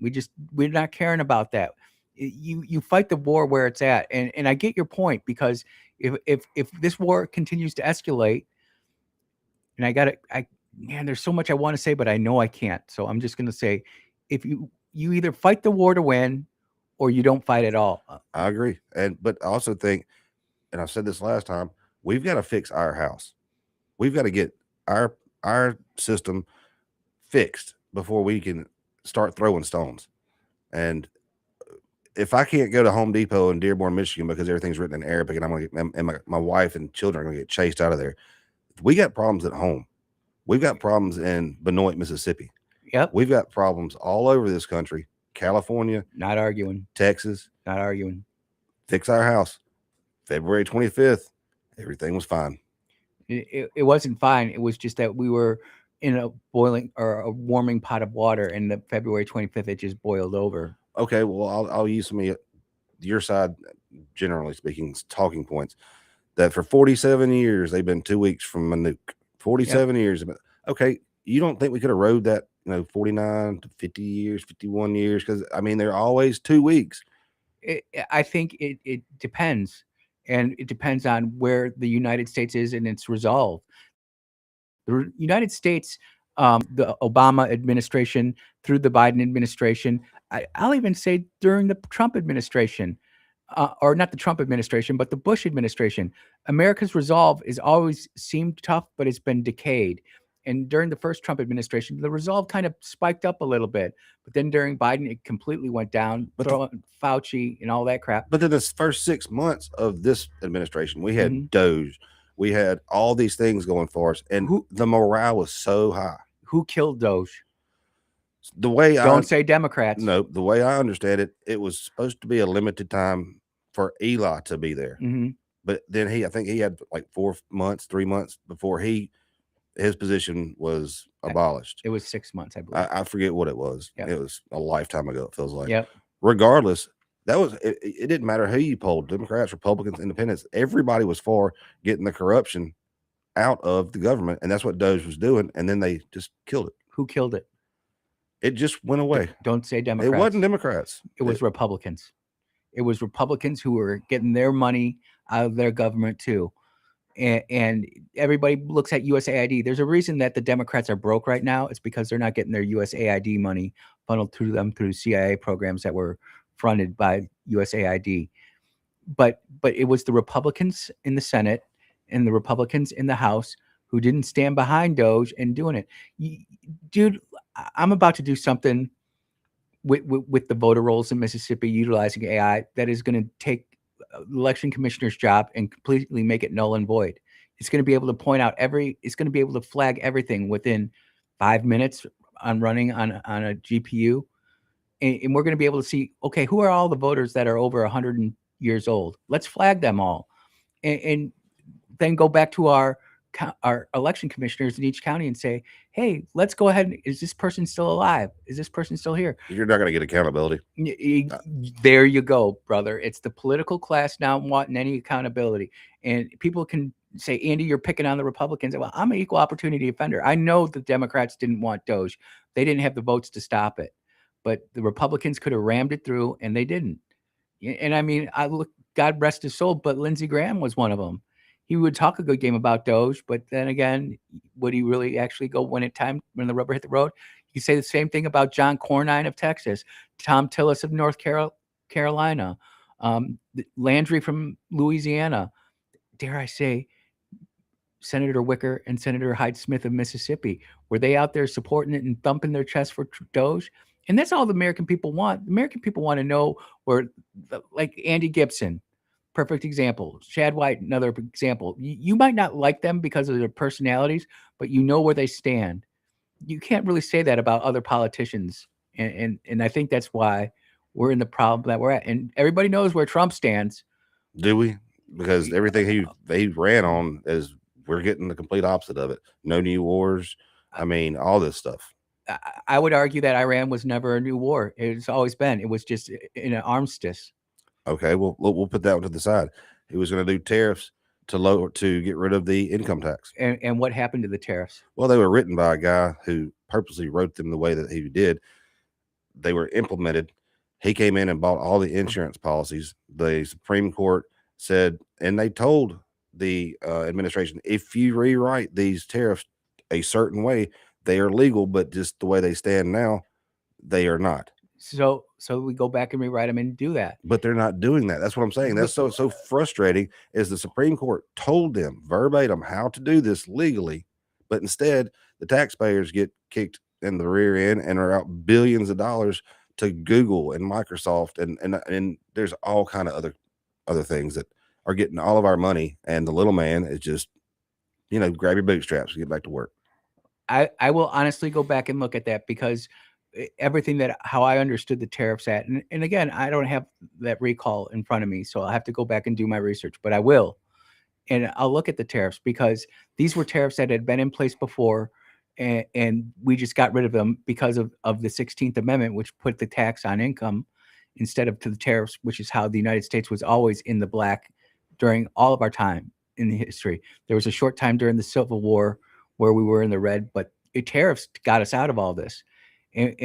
We're not caring about that. You fight the war where it's at, and I get your point, because if this war continues to escalate, and there's so much I want to say, but I know I can't. So I'm just going to say, if you either fight the war to win, or you don't fight at all. I agree, but I also think, and I said this last time, we've got to fix our house. We've got to get our system fixed before we can start throwing stones. And if I can't go to Home Depot in Dearborn, Michigan, because everything's written in Arabic, and I'm going to get my wife and children are going to get chased out of there, we got problems at home. We've got problems in Benoit, Mississippi. Yep. We've got problems all over this country. California. Not arguing. Texas. Not arguing. Fix our house. February 25th. Everything was fine. It wasn't fine. It was just that we were in a boiling or a warming pot of water, and the February 25th, it just boiled over. Okay, well, I'll use some of your side, generally speaking, talking points. That for 47 years, they've been 2 weeks from a nuke. 47 years. Okay, you don't think we could have rode that, 49 to 50 years, 51 years? Because, I mean, they're always 2 weeks. I think it depends. And it depends on where the United States is in its resolve. The United States, the Obama administration, through the Biden administration, I'll even say during the Trump administration, or not the Trump administration, but the Bush administration, America's resolve is always seemed tough, but it's been decayed. And during the first Trump administration, the resolve kind of spiked up a little bit. But then during Biden, it completely went down, throwing Fauci and all that crap. But then the first 6 months of this administration, we had Doge. We had all these things going for us. And the morale was so high. Who killed Doge? The way Don't say Democrats. No, the way I understand it, it was supposed to be a limited time for Eli to be there. But then I think he had like 3 months before his position was abolished. It was 6 months, I believe. I forget what it was. Yep. It was a lifetime ago, it feels like. Yep. Regardless, it didn't matter who you polled, Democrats, Republicans, Independents. Everybody was for getting the corruption out of the government, and that's what Doge was doing. And then they just killed it. Who killed it? It just went away. Don't say It Democrats. wasn't Democrats. It was Republicans. It was Republicans who were getting their money out of their government too. And everybody looks at USAID. There's a reason that the Democrats are broke right now. It's because they're not getting their USAID money funneled through them through CIA programs that were funded by USAID. But it was the Republicans in the Senate and the Republicans in the House who didn't stand behind Doge and doing it. Dude, I'm about to do something with the voter rolls in Mississippi utilizing AI that is going to take election commissioner's job and completely make it null and void. It's going to be able to point out it's going to be able to flag everything within 5 minutes on running on a GPU. And we're going to be able to see, okay, who are all the voters that are over 100 years old? Let's flag them all. And then go back to our election commissioners in each county and say, hey, let's go ahead. Is this person still alive? Is this person still here? You're not going to get accountability. There you go, brother. It's the political class now wanting any accountability. And people can say, Andy, you're picking on the Republicans. Well, I'm an equal opportunity offender. I know the Democrats didn't want Doge. They didn't have the votes to stop it. But the Republicans could have rammed it through, and they didn't. And I mean, God rest his soul, but Lindsey Graham was one of them. He would talk a good game about Doge, but then again, would he really actually go when the rubber hit the road? You say the same thing about John Cornyn of Texas, Tom Tillis of North Carolina, Landry from Louisiana. Dare I say, Senator Wicker and Senator Hyde Smith of Mississippi. Were they out there supporting it and thumping their chest for Doge? And that's all the American people want. The American people want to know where, like Andy Gibson, perfect example. Chad White, another example. You might not like them because of their personalities, but you know where they stand. You can't really say that about other politicians. And I think that's why we're in the problem that we're at. And everybody knows where Trump stands. Do we? Because everything he ran on is we're getting the complete opposite of it. No new wars. I mean, all this stuff. I would argue that Iran was never a new war. It's always been. It was just in an armistice. Okay, well, we'll put that one to the side. He was going to do tariffs to get rid of the income tax. And what happened to the tariffs? Well, they were written by a guy who purposely wrote them the way that he did. They were implemented. He came in and bought all the insurance policies. The Supreme Court said, and they told the administration, if you rewrite these tariffs a certain way, they are legal, but just the way they stand now, they are not. So we go back and rewrite them and do that. But they're not doing that. That's what I'm saying. That's so frustrating. Is the Supreme Court told them verbatim how to do this legally, but instead the taxpayers get kicked in the rear end and are out billions of dollars to Google and Microsoft and there's all kind of other things that are getting all of our money, and the little man is just, grab your bootstraps and get back to work. I will honestly go back and look at that because everything how I understood the tariffs at, and again, I don't have that recall in front of me, so I'll have to go back and do my research, but I will. And I'll look at the tariffs because these were tariffs that had been in place before, and we just got rid of them because of the 16th Amendment, which put the tax on income instead of to the tariffs, which is how the United States was always in the black during all of our time in the history. There was a short time during the Civil War where we were in the red, but tariffs got us out of all this. And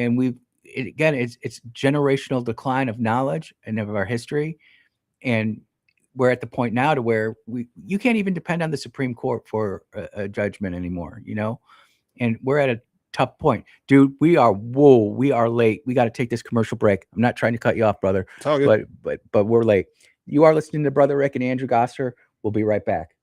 it's generational decline of knowledge and of our history. And we're at the point now to where you can't even depend on the Supreme Court for a judgment anymore, and we're at a tough point. Dude, we are late. We got to take this commercial break. I'm not trying to cut you off, brother, It's all good. but we're late. You are listening to Brother Rick and Andrew Gosser. We'll be right back.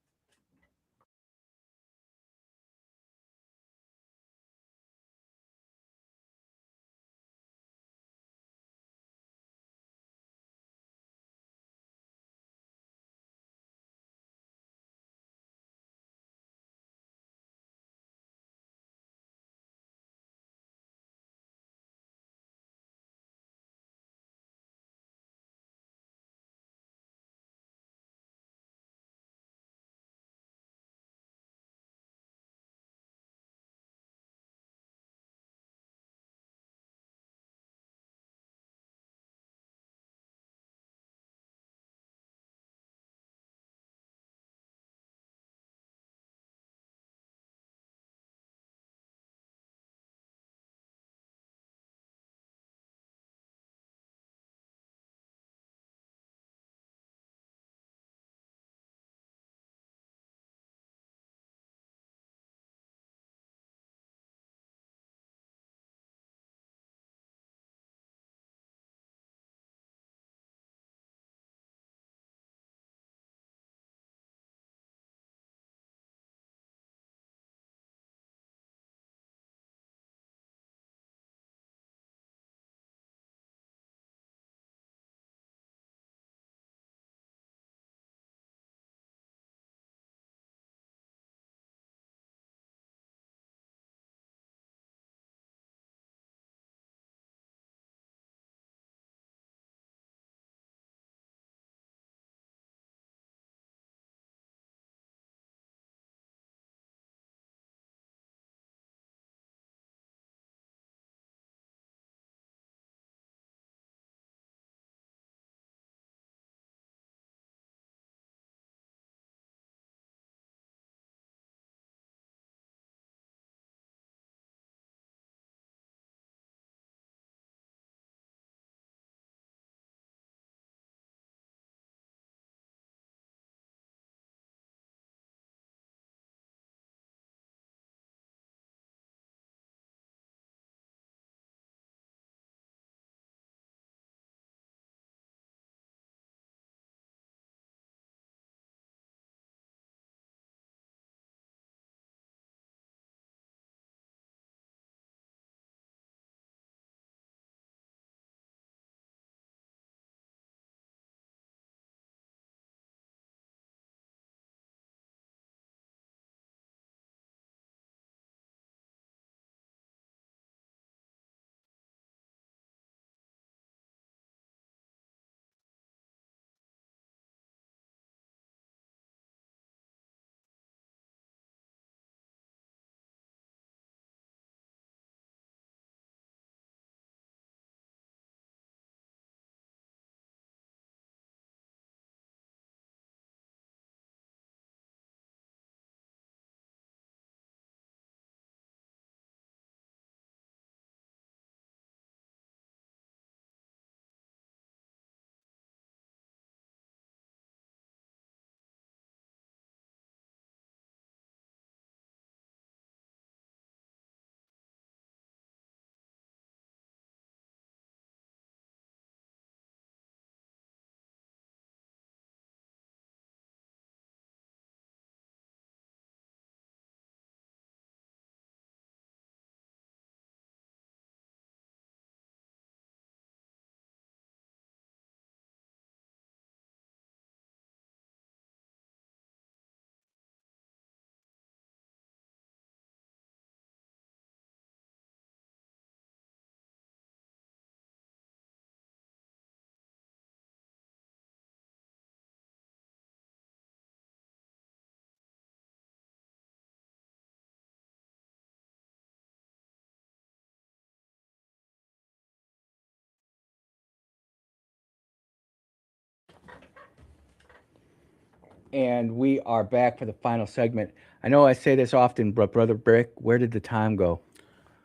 And we are back for the final segment. I know I say this often, but Brother Brick, where did the time go?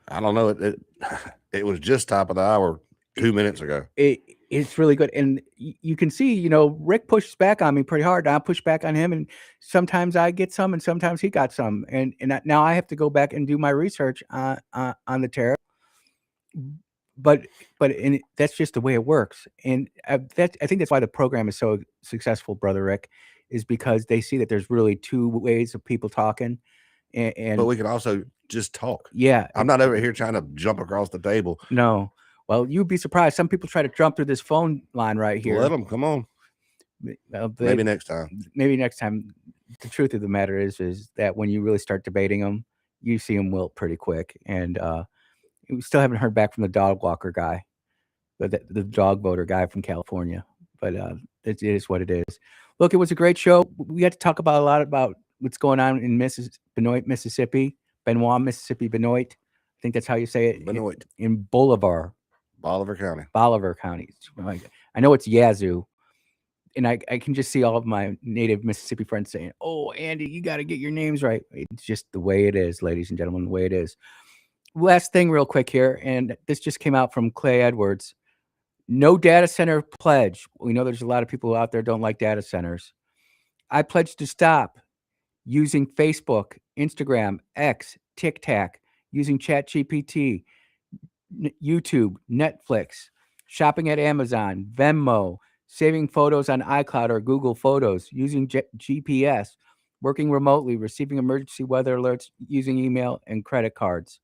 I don't know. It was just top of the hour 2 minutes ago. It's really good. And you can see, you know, Rick pushes back on me pretty hard. I push back on him, and sometimes I get some and sometimes he got some. And now I have to go back and do my research on the tariff. But that's just the way it works. And I think that's why the program is so successful, Brother Rick, is because they see that there's really two ways of people talking. And But we can also just talk. yeah, I'm not over here trying to jump across the table. no. Well, you'd be surprised. Some people try to jump through this phone line right here. Let them come on. Maybe next time. Maybe next time. The truth of the matter is that when you really start debating them, you see them wilt pretty quick. And we still haven't heard back from the dog walker guy, the dog voter guy from California. But it is what it is. Look, it was a great show. We had to talk about a lot about what's going on in Benoit, Mississippi. Benoit, Mississippi, Benoit. I think that's how you say it. Benoit. In Bolivar County. I know it's Yazoo. And I can just see all of my native Mississippi friends saying, "Oh, Andy, you got to get your names right." It's just the way it is, ladies and gentlemen, the way it is. Last thing real quick here, and this just came out from Clay Edwards. No data center pledge. We know there's a lot of people out there don't like data centers. I pledge to stop using Facebook, Instagram, X, TikTok, using ChatGPT, YouTube, Netflix, shopping at Amazon, Venmo, saving photos on iCloud or Google Photos, using GPS, working remotely, receiving emergency weather alerts, using email and credit cards.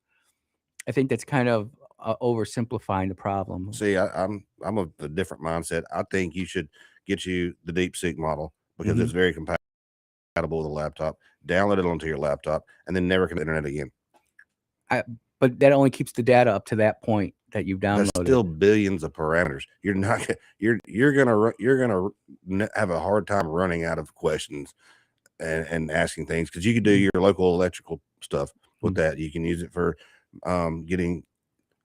I think that's kind of oversimplifying the problem. See, I'm of a different mindset. I think you should get you the DeepSeek model because it's very compatible with a laptop. Download it onto your laptop and then never connect to the internet again. But that only keeps the data up to that point that you've downloaded. There's still billions of parameters. You're gonna have a hard time running out of questions and asking things, because you can do your local electrical stuff with that. You can use it for getting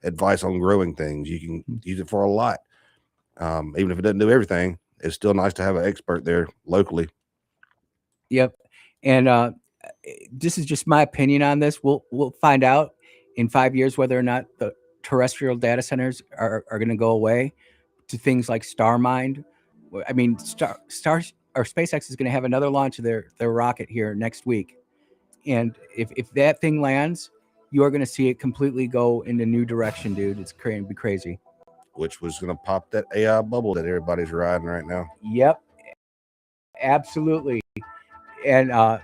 advice on growing things. You can use it for a lot. Even if it doesn't do everything, it's still nice to have an expert there locally. Yep. And this is just my opinion on this. We'll find out in 5 years whether or not the terrestrial data centers are going to go away to things like StarMind. I mean, Star or SpaceX is going to have another launch of their rocket here next week. And if that thing lands, you are going to see it completely go in a new direction, dude. It's going to be crazy. Which was going to pop that AI bubble that everybody's riding right now. Yep. Absolutely. And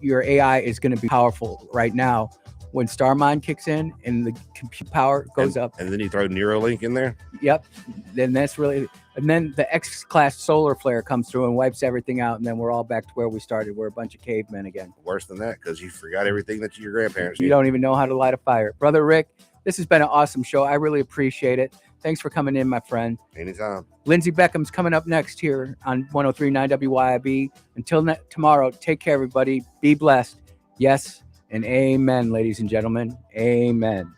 your AI is going to be powerful right now. When StarMind kicks in and the compute power goes up. And then you throw Neuralink in there. Yep. Then that's really, and then the X-class solar flare comes through and wipes everything out. And then we're all back to where we started. We're a bunch of cavemen again. Worse than that, because you forgot everything that your grandparents You knew. don't even know how to light a fire. Brother Rick, this has been an awesome show. I really appreciate it. Thanks for coming in, my friend. Anytime. Lindsey Beckham's coming up next here on 103.9 WYAB. Until tomorrow, take care, everybody. Be blessed. Yes. And amen, ladies and gentlemen. Amen.